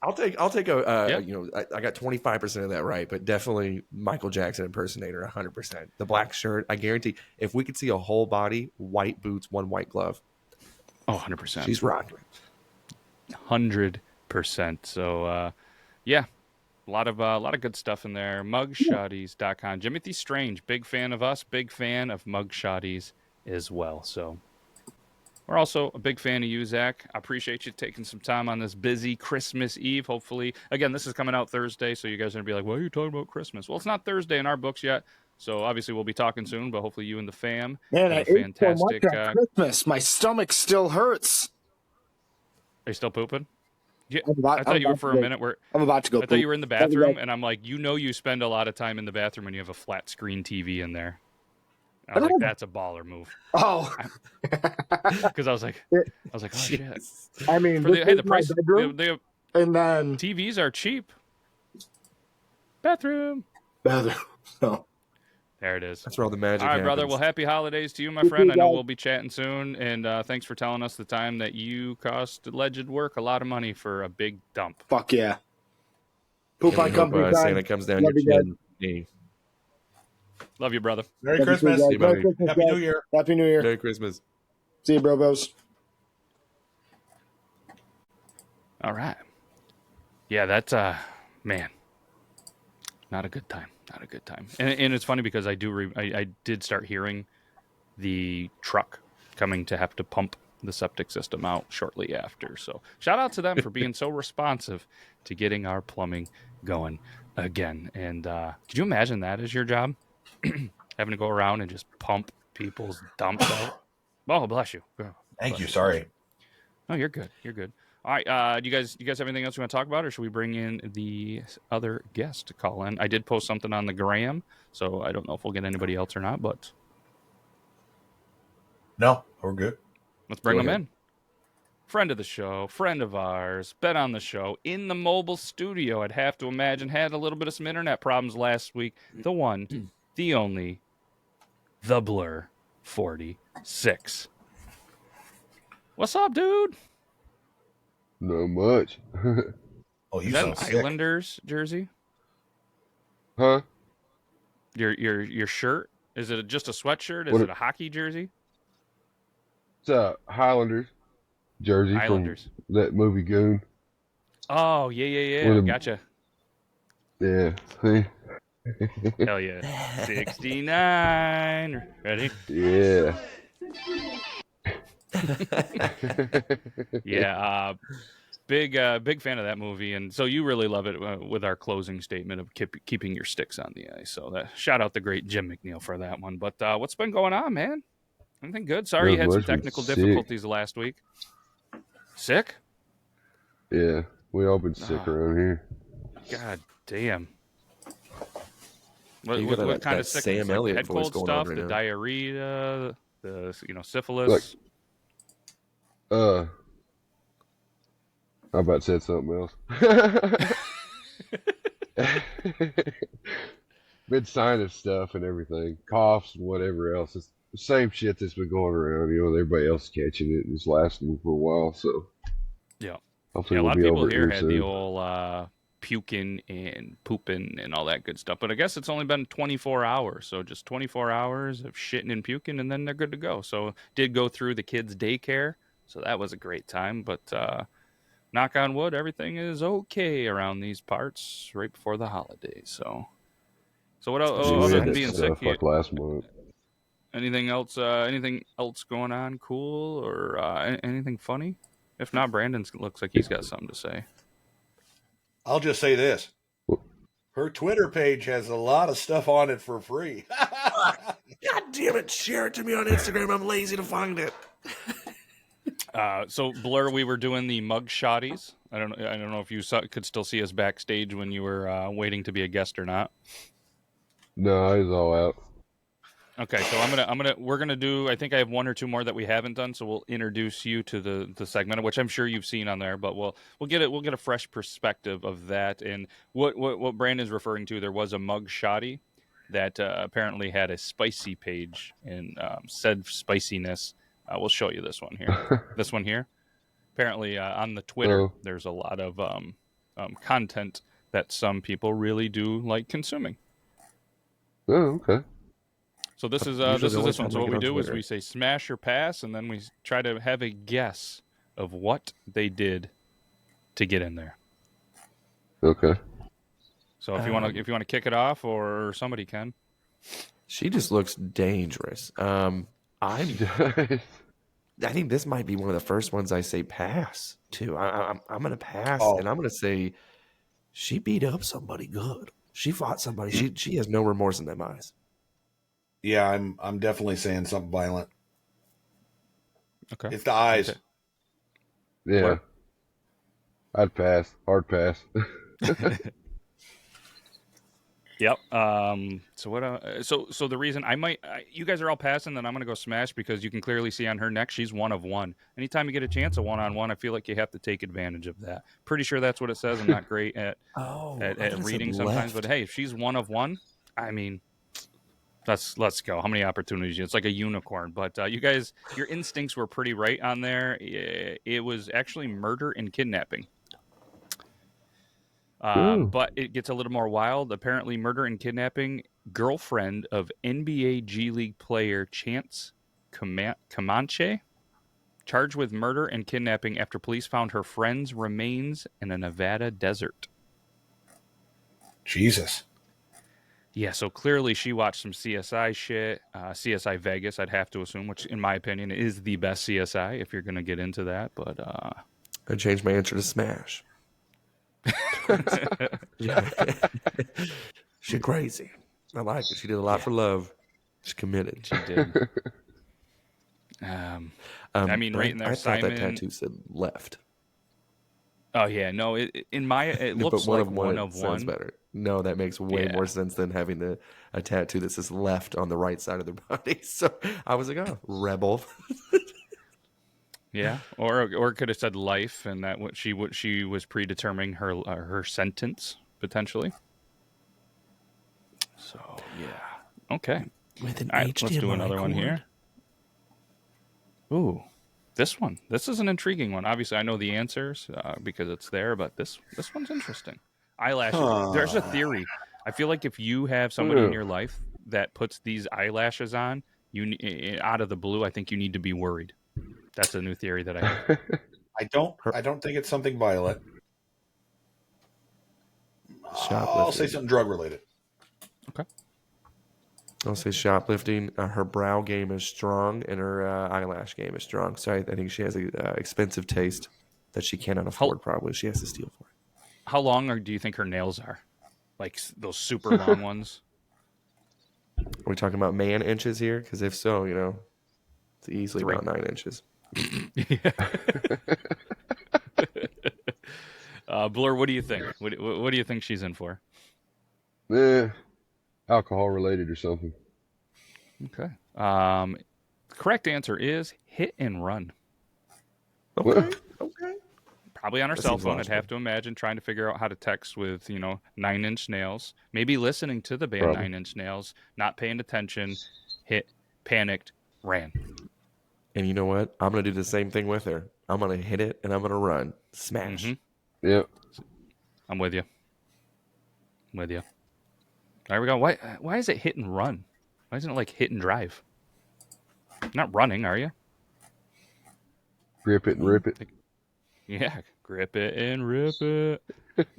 I'll take a Yeah. I got 25% of that right, but definitely Michael Jackson impersonator 100%. The black shirt, I guarantee if we could see a whole body, white boots, one white glove. Oh, 100%. She's rocking. 100%. So yeah, a lot of good stuff in there. Mugshotties.com. Jimothy Strange, big fan of us, big fan of Mugshotties as well. So we're also a big fan of you, Zach. I appreciate you taking some time on this busy Christmas Eve. Hopefully, again, this is coming out Thursday, so you guys are going to be like, why are you talking about Christmas? Well, it's not Thursday in our books yet, so obviously we'll be talking soon, but hopefully you and the fam Man, I have ate a fantastic... so much at Christmas. My stomach still hurts. Are you still pooping? Yeah, I'm about- I thought I'm you were about for to a go- minute where... I'm about to go. I thought you were in the I'll be bathroom, back. and I'm like, you spend a lot of time in the bathroom when you have a flat screen TV in there. I I was like, don't- that's a baller move. Oh, Because I was like, oh shit. I mean, For this the is my price, bedroom, the and then TVs are cheap. Bathroom. bathroom. So, There it is. That's where all the magic All right, brother. happens. Well, happy holidays to you, my You friend. too, I know guys. we'll be chatting soon, and thanks for telling us the time that you cost alleged work a lot of money for a big dump. fuck yeah. Poop And on we hope, company time. Santa comes down Love your you guys. chin. Hey, Love you, brother. Merry Love you too, Christmas. guys. you, Merry buddy. Christmas, Happy guys. New Year. Happy New Year. Merry Christmas. See you, brobos. All right. Yeah, that's man, not a good time. Not a good time. And it's funny because I did start hearing the truck coming to have to pump the septic system out shortly after. So shout out to them for being so responsive to getting our plumbing going again. And could you imagine that as your job? Having to go around and just pump people's dumps out. Oh, bless you. Thank you. Sorry. Oh, you're good. You're good. All right. Do you guys have anything else you want to talk about, or should we bring in the other guest to call in? I did post something on the gram, so I don't know if we'll get anybody else or not, but No, we're good. let's bring Go them ahead. in. Friend of the show, friend of ours, been on the show in the mobile studio. I'd have to imagine had a little bit of some internet problems last week. The one, the only, the Blur 46. What's up, dude? Not much. Oh, you Is that an sound sick. Islanders jersey? Huh? Your shirt? Is it just a sweatshirt? Is What it a hockey jersey? It's a Highlanders jersey Islanders. from that movie Goon. Oh, yeah. With a- Gotcha. Yeah, see? Hell yeah. 69. Ready? Yeah. Yeah. Big fan of that movie. And so you really love it with our closing statement of keeping your sticks on the ice. So shout out the great Jim McNeil for that one. But what's been going on, man? Anything good? Sorry you had some technical difficulties last week. Sick? Yeah, we all been sick around here. God damn. You got What kind that of sickness? Sam Like Elliott head voice cold going stuff, on right the now. diarrhea, the syphilis. I about said something else. Been sinus stuff and everything, coughs and whatever else. It's the same shit that's been going around. You know, everybody else catching it and it's lasting for a while. So Yeah. hopefully Yeah, a we'll lot of be people over it here had soon. the old puking and pooping and all that good stuff. But I guess it's only been 24 hours. So just 24 hours of shitting and puking, and then they're good to go. So did go through the kids' daycare. So that was a great time. But knock on wood, everything is okay around these parts right before the holidays. So what else? Yeah, Yeah, we Other had than that being sick, stuff like last month. anything else? Anything else going on? Cool or anything funny? If not, Brandon looks like he's got something to say. I'll just say this. Her Twitter page has a lot of stuff on it for free. God damn it! Share it to me on Instagram. I'm lazy to find it. So Blur, we were doing the mug shotties. I don't know if you could still see us backstage when you were waiting to be a guest or not. No, I was all out. Okay, so we're gonna do. I think I have one or two more that we haven't done, so we'll introduce you to the segment, which I'm sure you've seen on there. But we'll get a fresh perspective of that and what Brandon's referring to. There was a mug shotty that apparently had a spicy page and said spiciness. We'll show you this one here. This one here. Apparently on the Twitter, there's a lot of content that some people really do like consuming. Oh, okay. So this is Usually this the is only this one. time So I what get we on do is Twitter. we say smash or pass, and then we try to have a guess of what they did to get in there. Okay. So if you want to kick it off, or somebody can. She just looks dangerous. I think this might be one of the first ones I say pass to. I'm going to pass, and I'm going to say she beat up somebody good. She fought somebody. She has no remorse in them eyes. Yeah, I'm definitely saying something violent. Okay. It's the eyes. Okay. Yeah. What? I'd pass. Hard pass. Yep. So what? So the reason you guys are all passing, then I'm gonna go smash because you can clearly see on her neck she's one of one. Anytime you get a chance, a one-on-one, I feel like you have to take advantage of that. Pretty sure that's what it says. I'm not great at reading sometimes, but hey, if she's one of one, I mean, let's go. How many opportunities? It's like a unicorn. But you guys, your instincts were pretty right on there. It was actually murder and kidnapping. But it gets a little more wild. Apparently, murder and kidnapping, girlfriend of NBA G League player Chance Comanche, charged with murder and kidnapping after police found her friend's remains in a Nevada desert. Jesus. Yeah, so clearly she watched some CSI shit, CSI Vegas, I'd have to assume, which in my opinion is the best CSI if you're going to get into that. But I changed my answer to smash. She's crazy. I like it. She did a lot for love. She's committed. she did. I mean, But right in there, I thought that Simon. tattoo said left. Oh yeah, no. It No, looks but one like of one one it of sounds one. better. No, that makes way Yeah. more sense than having a tattoo that says left on the right side of their body. So I was like, oh, rebel. Yeah, or it could have said life, and that what she was predetermining her sentence potentially. So yeah, okay. With an All right, let's do HDMI another one cord. here. Ooh, this one. This is an intriguing one. Obviously, I know the answers because it's there, but this one's interesting. Eyelashes. There's a theory. I feel like if you have somebody in Yeah. your life that puts these eyelashes on, out of the blue, I think you need to be worried. That's a new theory that I have. I don't think it's something violent. I'll say Shoplifting. something drug related. Okay. I'll say shoplifting. Her brow game is strong, and her eyelash game is strong. So I think she has a expensive taste that she cannot afford. Probably she has to steal for it. How long do you think her nails are? Like those super long ones? Are we talking about man inches here? Because if so, it's easily 3. about 9 inches. Blur, what do you think? What do you think she's in for? Alcohol related or something. Okay. The correct answer is hit and run. Okay. Okay. Probably on her That cell seems phone. I'd logical. have to imagine trying to figure out how to text with 9-inch nails. Maybe listening to the band Probably. 9-inch nails, not paying attention, hit, panicked, ran. And you know what? I'm gonna do the same thing with her. I'm gonna hit it and I'm gonna run. Smash. Mm-hmm. Yep. I'm with you. There we go. Why is it hit and run? Why isn't it like hit and drive? You're not running, are you? Grip it and rip it. Yeah, grip it and rip it.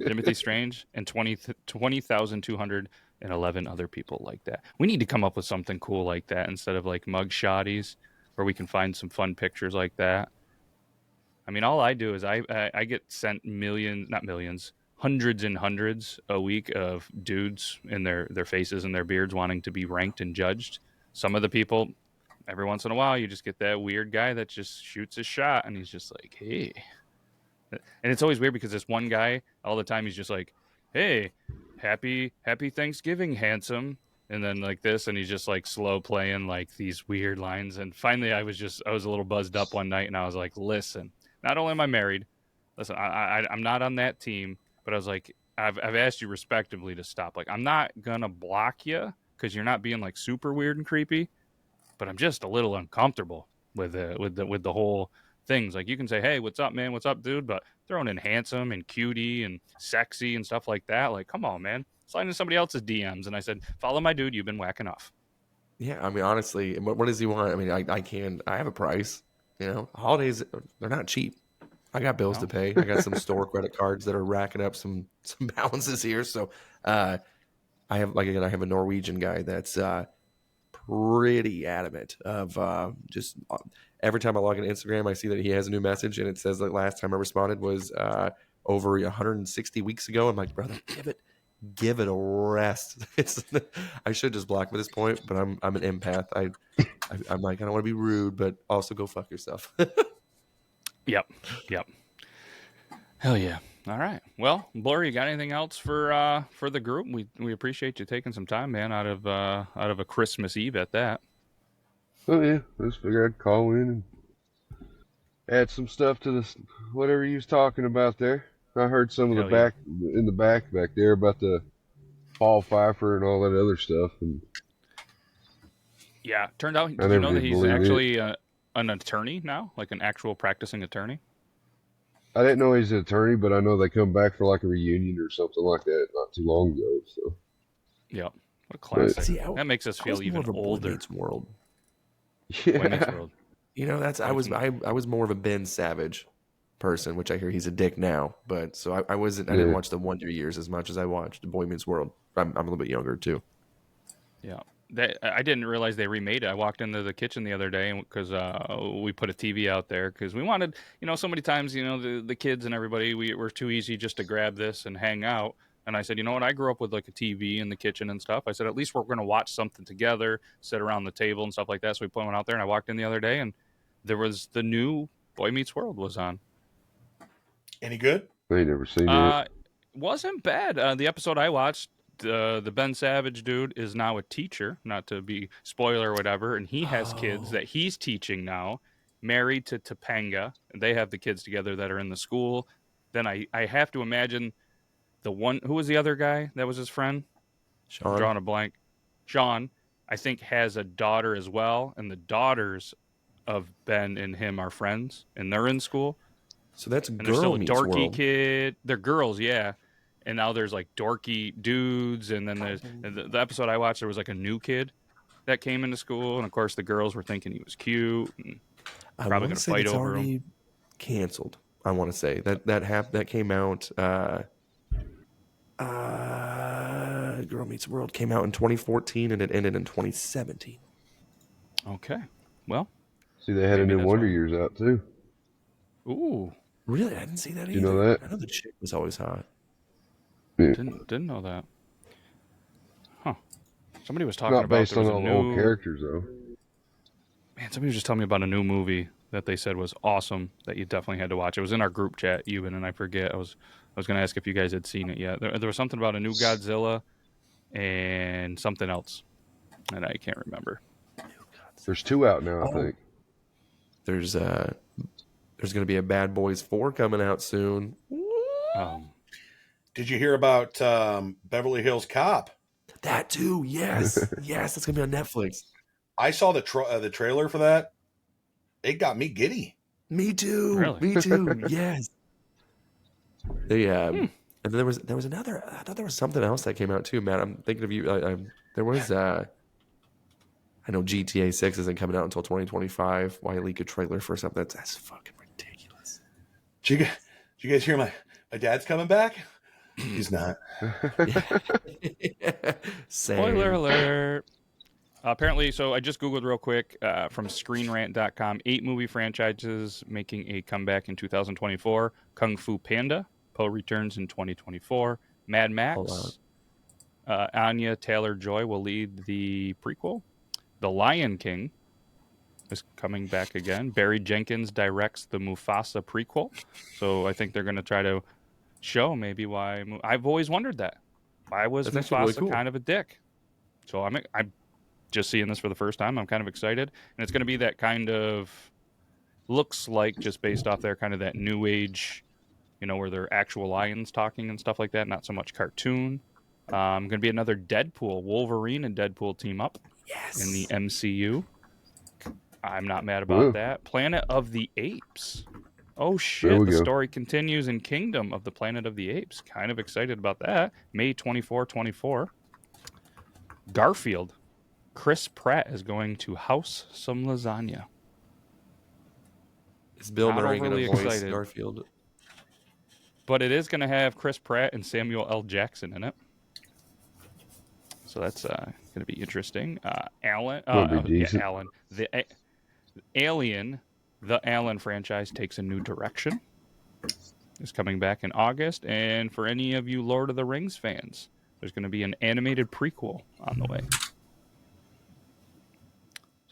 Timothy Strange and 20,211 other people like that. We need to come up with something cool like that instead of like mug shotties where we can find some fun pictures like that. I mean, all I do is I get sent not millions, hundreds and hundreds a week of dudes in their faces and their beards wanting to be ranked and judged. Some of the people, every once in a while, you just get that weird guy that just shoots his shot and he's just like, hey. And it's always weird because this one guy, all the time, he's just like, hey, happy Thanksgiving, handsome. And then like this, and he's just like slow playing like these weird lines. And finally, I was a little buzzed up one night and I was like, listen, not only am I married, listen, I'm not on that team, but I was like, I've asked you respectively to stop. Like, I'm not going to block you because you're not being like super weird and creepy, but I'm just a little uncomfortable with the whole things. Like you can say, hey, what's up, man? What's up, dude? But throwing in handsome and cutie and sexy and stuff like that. Like, come on, man. Slide into somebody else's DMs. And I said, follow my dude. You've been whacking off. Yeah, I mean, honestly, what does he want? I mean, I have a price. Holidays, they're not cheap. I got bills to pay. I got some store credit cards that are racking up some balances here. So, I have a Norwegian guy that's pretty adamant of just every time I log into Instagram, I see that he has a new message and it says that last time I responded was over 160 weeks ago. I'm like, brother, give it a rest. I should just block him at this point, but I'm an empath. I'm like, I don't want to be rude, but also go fuck yourself. Yep. Hell yeah. All right. Well, Blur, you got anything else for the group? We appreciate you taking some time, man, out of a Christmas Eve at that. Oh yeah, I just figured I'd call in and add some stuff to this whatever you was talking about there. I heard some of the Hell yeah. back there about the Paul Pfeiffer and all that other stuff, and Yeah. Turned out, I did you never know that did he's believe it. actually an attorney now, like an actual practicing attorney? I didn't know he's an attorney, but I know they come back for like a reunion or something like that not too long ago. So Yep. What a classic. See, that makes us I feel was more even of a Boy older. Meets World. Boy Meets yeah, World. I was more of a Ben Savage person, which I hear he's a dick now. But so I didn't Yeah. watch the Wonder Years as much as I watched Boy Meets World. I'm a little bit younger too. Yeah. I didn't realize they remade it. I walked into the kitchen the other day because we put a TV out there because we wanted, so many times, the kids and everybody, we're too easy just to grab this and hang out. And I said, you know what? I grew up with like a TV in the kitchen and stuff. I said, at least we're going to watch something together, sit around the table and stuff like that. So we put one out there and I walked in the other day and there was the new Boy Meets World was on. Any good? I ain't never seen it. Wasn't bad. The episode I watched, the Ben Savage dude is now a teacher, not to be spoiler or whatever, and he has kids that he's teaching now, married to Topanga, and they have the kids together that are in the school. Then I have to imagine the one, who was the other guy that was his friend? I'm Sean. drawing a blank. Sean, I think, has a daughter as well, and the daughters of Ben and him are friends, and they're in school. So that's And there's still Girl a Meets dorky World. kid. They're girls, yeah. And now there's like dorky dudes, and then there's and the episode I watched. There was like a new kid that came into school, and of course the girls were thinking he was cute, and I probably want gonna to say fight it's over already him. canceled. I want to say that came out. Girl Meets World came out in 2014 and it ended in 2017. Okay, well, See, they had a maybe new that's Wonder why. Years out too. Ooh, Really, I didn't see that Do either. you know that? I know the chick was always hot. Yeah. didn't know that. Huh? Somebody was It's talking not about based there on was a all the old new characters though. man. Somebody was just telling me about a new movie that they said was awesome that you definitely had to watch. It was in our group chat, even, and I forget. I was going to ask if you guys had seen it yet. There was something about a new Godzilla and something else, and I can't remember. There's 2 out now, I Oh. think. There's going to be a Bad Boys 4 coming out soon. Did you hear about Beverly Hills Cop? That too, yes, yes, that's going to be on Netflix. I saw the trailer for that. It got me giddy. Me too. Really? Me too. Yes. They and then there was another. I thought there was something else that came out too, Matt. I'm thinking of you. There was. I know GTA 6 isn't coming out until 2025. Why leak a trailer for something that's fucking ridiculous? Did you guys hear my dad's coming back? He's not. Spoiler alert. Apparently, so I just Googled real quick from ScreenRant.com, 8 movie franchises making a comeback in 2024. Kung Fu Panda, Poe returns in 2024. Mad Max, Anya Taylor-Joy will lead the prequel. The Lion King is coming back again. Barry Jenkins directs the Mufasa prequel. So I think they're going to try to show maybe why. I've always wondered that. Why was That's actually really Mufasa cool. kind of a dick? So I'm just seeing this for the first time. I'm kind of excited. And it's going to be that kind of, looks like, just based off their kind of that new age, where they're actual lions talking and stuff like that, not so much cartoon. Going to be another Deadpool. Wolverine and Deadpool team up in the MCU. I'm not mad about that. Planet of the Apes. Oh, shit. The story continues in Kingdom of the Planet of the Apes. Kind of excited about that. May 24/24. Garfield. Chris Pratt is going to house some lasagna. Is Bill Not Murray going overly to voice excited. Garfield? But it is going to have Chris Pratt and Samuel L. Jackson in it. So that's going to be interesting. Alan. Alan. The Alien, the Alien franchise takes a new direction. It's coming back in August. And for any of you Lord of the Rings fans, there's going to be an animated prequel on the way.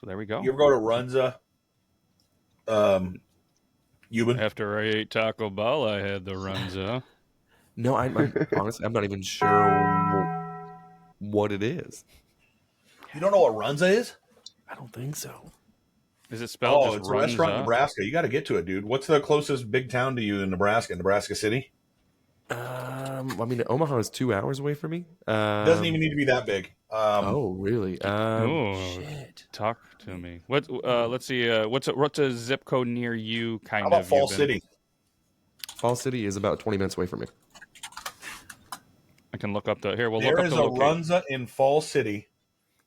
So there we go. You ever go to Runza? Euban? After I ate Taco Bell, I had the Runza. No, I'm honestly, I'm not even sure what it is. You don't know what Runza is? I don't think so. Is it spelled just it's a restaurant in Runza? Nebraska. You got to get to it, dude. What's the closest big town to you in Nebraska? Nebraska City? I mean, Omaha is 2 hours away from me. Doesn't even need to be that big. Oh, really? Shit. Talk to me. What? Let's see. What's a zip code near you? Kind How about of. Fall City? Fall City is about 20 minutes away from me. I can look up the here. We'll There look up is the a location. Runza in Fall City.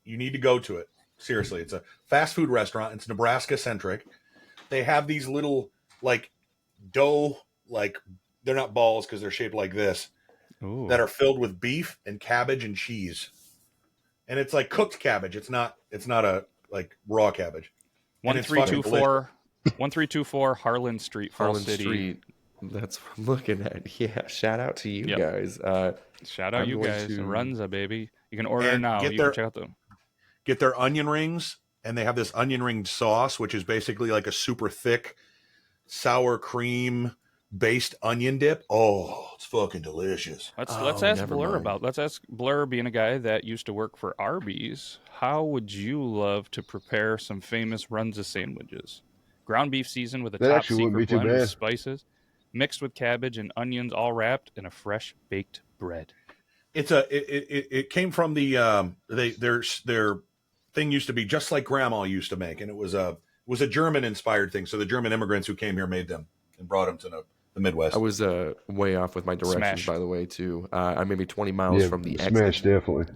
You need to go to it. Seriously, it's a fast food restaurant. It's Nebraska centric. They have these little dough, they're not balls because they're shaped like this, Ooh. that are filled with beef and cabbage and cheese. And it's like cooked cabbage. It's not a raw cabbage. 1324 Harlan Street, Fall Harlan City. Street. That's what I'm looking at. Yeah, shout out to you guys. Shout out I'm you going guys. to- Runza, baby. You can order And now. get You their- can check out the. Get their onion rings and they have this onion ring sauce, which is basically like a super thick sour cream based onion dip. Oh, it's fucking delicious. Let's ask never Blur mind. let's ask Blur, being a guy that used to work for Arby's. How would you love to prepare some famous Runza sandwiches? Ground beef seasoned with a That top actually wouldn't secret be too blend with bad. spices, mixed with cabbage and onions, all wrapped in a fresh baked bread. It came from the their thing used to be just like grandma used to make, and it was a German inspired thing. So the German immigrants who came here made them and brought them to the Midwest. I was way off with my directions, Smash. by the way, too. I'm maybe 20 miles Yeah, from the smash exit. definitely.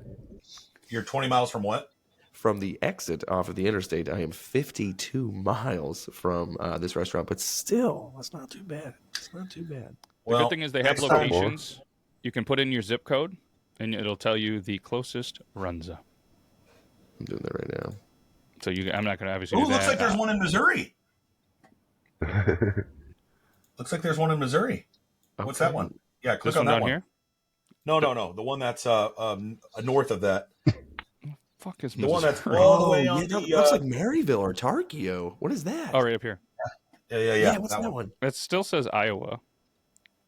You're 20 miles from what? From the exit off of the interstate, I am 52 miles from this restaurant, but still, that's not too bad. It's not too bad. The good thing is they have next time- locations. You can put in your zip code, and it'll tell you the closest Runza. I'm doing that right now. So I'm not going to obviously Oh, do that. looks like there's one in Missouri. Looks like there's one in Missouri. What's that Okay. one? Yeah, click This on one that down one. here? No. The one that's north of that. Fuck is The one that's Missouri? all the way on yeah, that the. looks like Maryville or Tarkio. What is that? Oh, right up here. Yeah. What's that one? It still says Iowa.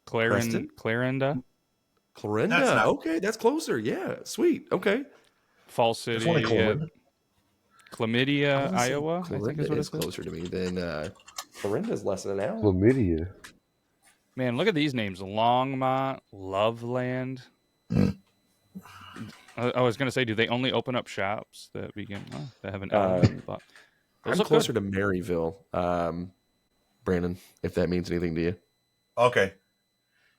Preston? Clarenda, Clarinda. That's not- Okay, that's closer. Yeah, sweet. Okay. Fall There's City, one in Cleveland. Chlamydia, I wanna say Iowa. I think Clarinda is what is it says. closer to me than Clarinda's less than an hour. Chlamydia. Man, look at these names: Longmont, Loveland. I was gonna say, do they only open up shops that begin? Oh, they have an L, but those I'm look closer good. to Maryville, Brandon, if that means anything to you. Okay.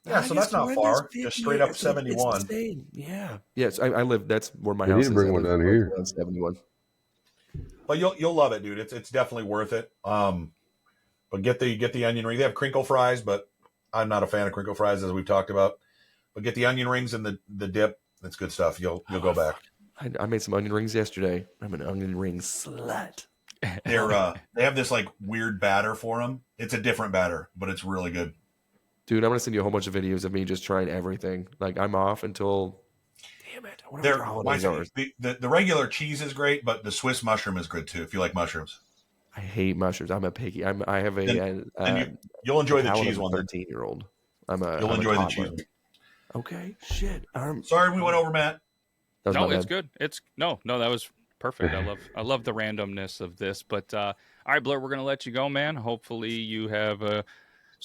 Yeah, so that's not far. Just straight up It's 71. the same. Yeah. Yes, I live. That's where my They house need to is. bring I one live down here. on 71. But you'll love it, dude. It's definitely worth it. But get the onion ring. They have crinkle fries, but I'm not a fan of crinkle fries, as we've talked about. But get the onion rings and the dip. That's good stuff. You'll go back. I made some onion rings yesterday. I'm an onion ring slut. They have this like weird batter for them. It's a different batter, but it's really good. Dude, I'm gonna send you a whole bunch of videos of me just trying everything. Like I'm off until. Damn it! I wonder what the holidays are. The regular cheese is great, but the Swiss mushroom is good too if you like mushrooms. I hate mushrooms. I'm a picky. I have You'll enjoy the palate cheese of a one. 13-year-old. You'll enjoy the cheese one. Okay. Shit. Sorry we went over, Matt. That was No, my it's bad. good. It's no, that was perfect. I love the randomness of this. But all right, Blair, we're gonna let you go, man. Hopefully you have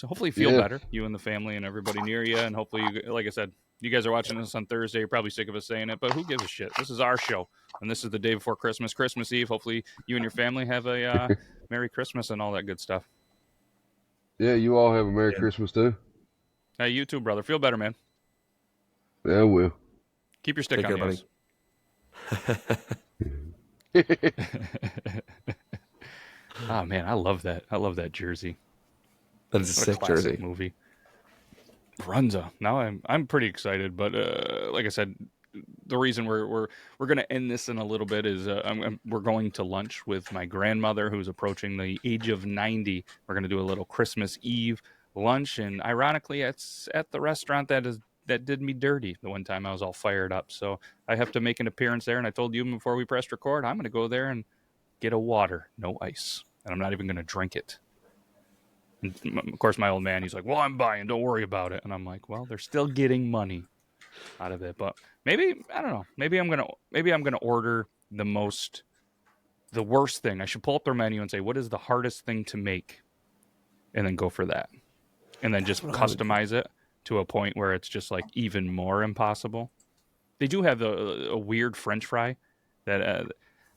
hopefully you feel Yeah. better, you and the family and everybody near you, and hopefully like I said, you guys are watching this on Thursday. You're probably sick of us saying it, but who gives a shit? This is our show, and this is the day before Christmas, Christmas Eve. Hopefully you and your family have a Merry Christmas and all that good stuff. Yeah, you all have a Merry Christmas too. Hey, you too, brother. Feel better, man. Yeah, I will. Keep your stick Take on care, the ice. Oh man, I love that. I love that jersey. That is a What a sick classic jersey. movie. Runza. Now I'm pretty excited, but like I said, the reason we're going to end this in a little bit is we're going to lunch with my grandmother who's approaching the age of 90. We're going to do a little Christmas Eve lunch, and ironically, it's at the restaurant that did me dirty the one time I was all fired up. So I have to make an appearance there, and I told you before we pressed record, I'm going to go there and get a water, no ice, and I'm not even going to drink it. And of course, my old man, he's like, well, I'm buying, don't worry about it. And I'm like, well, they're still getting money out of it. But maybe, I don't know, maybe I'm gonna order the worst thing. I should pull up their menu and say, what is the hardest thing to make? And then go for that. And then just customize it to a point where it's just like even more impossible. They do have a weird French fry that, let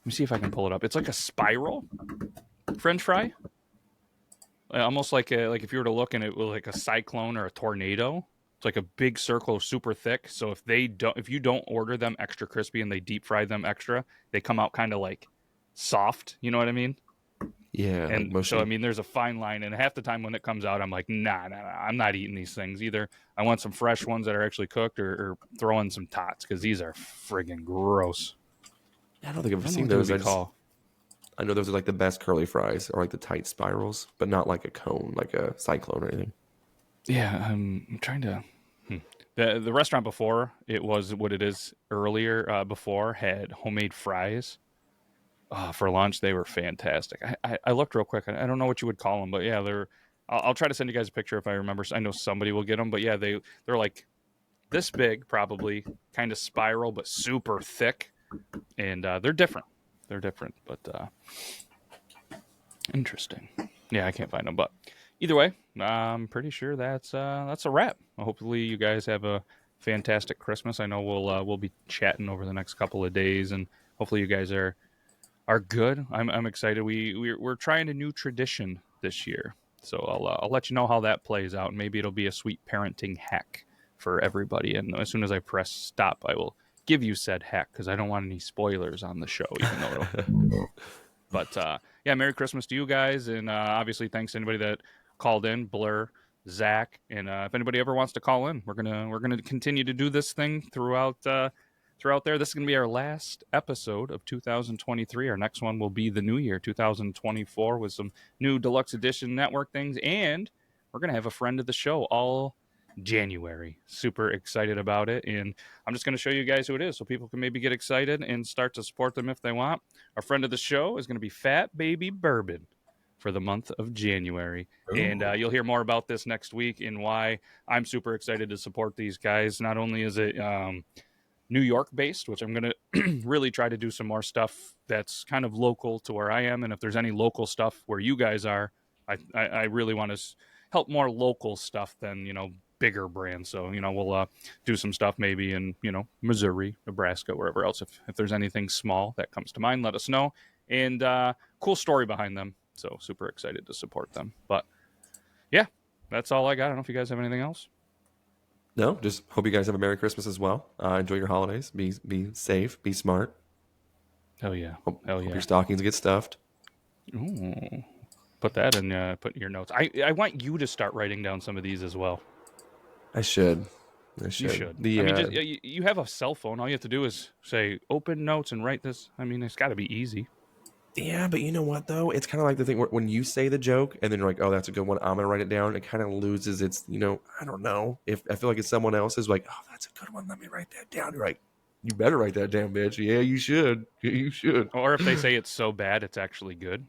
me see if I can pull it up. It's like a spiral French fry. Almost like if you were to look and it was like a cyclone or a tornado. It's like a big circle, super thick. So if you don't order them extra crispy and they deep fry them extra, they come out kind of like soft. You know what I mean? Yeah. And like mushy. so I mean, there's a fine line. And half the time when it comes out, I'm like, nah, I'm not eating these things. Either I want some fresh ones that are actually cooked, or throw in some tots because these are friggin' gross. I don't think I've I don't seen know what those. they I know those are like the best curly fries, or like the tight spirals, but not like a cone, like a cyclone or anything. Yeah, I'm trying to. The restaurant before it was what it is earlier. Before had homemade fries, For lunch, they were fantastic. I looked real quick. I don't know what you would call them, but yeah, they're. I'll try to send you guys a picture if I remember. I know somebody will get them, but yeah, they're like this big, probably kind of spiral, but super thick, and they're different. They're different, but interesting. Yeah, I can't find them, but either way, I'm pretty sure that's a wrap. Hopefully, you guys have a fantastic Christmas. I know we'll be chatting over the next couple of days, and hopefully, you guys are good. I'm excited. We're trying a new tradition this year, so I'll let you know how that plays out. Maybe it'll be a sweet parenting hack for everybody. And as soon as I press stop, I will give you said hack because I don't want any spoilers on the show, even though it'll. But yeah, Merry Christmas to you guys, and obviously thanks to anybody that called in, Blur, Zach, and if anybody ever wants to call in, we're gonna continue to do this thing throughout there. This is gonna be our last episode of 2023. Our next one will be the new year, 2024, with some new deluxe edition network things, and we're gonna have a friend of the show all January. Super excited about it, and I'm just going to show you guys who it is so people can maybe get excited and start to support them if they want. Our friend of the show is going to be Fat Baby Bourbon for the month of January. Ooh. And you'll hear more about this next week and why I'm super excited to support these guys. Not only is it New York based, which I'm going to really try to do some more stuff that's kind of local to where I am, and if there's any local stuff where you guys are, I really want to help more local stuff than bigger brands. So we'll do some stuff maybe in Missouri, Nebraska, wherever else. If there's anything small that comes to mind, let us know. And cool story behind them, so super excited to support them. But yeah, that's all I got. I don't know if you guys have anything else. No, just hope you guys have a Merry Christmas as well. Enjoy your holidays. Be safe. Be smart. Hell yeah. Hope your stockings get stuffed. Ooh. Put that in your notes. I want you to start writing down some of these as well. I should. You should. I mean, just, you have a cell phone. All you have to do is say, open notes and write this. I mean, it's got to be easy. Yeah, but you know what, though? It's kind of like the thing where when you say the joke and then you're like, oh, that's a good one, I'm going to write it down. It kind of loses its, I don't know. If I feel like it's someone else's, like, oh, that's a good one. Let me write that down. You're like, you better write that down, bitch. Yeah, you should. You should. Or if they say it's so bad, it's actually good.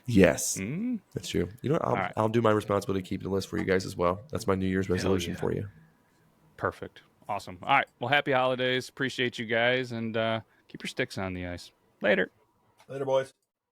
Yes, that's true. You know what? I'll do my responsibility to keep the list for you guys as well. That's my New Year's resolution for you. Perfect. Awesome. All right. Well, happy holidays. Appreciate you guys, and keep your sticks on the ice. Later. Later, boys.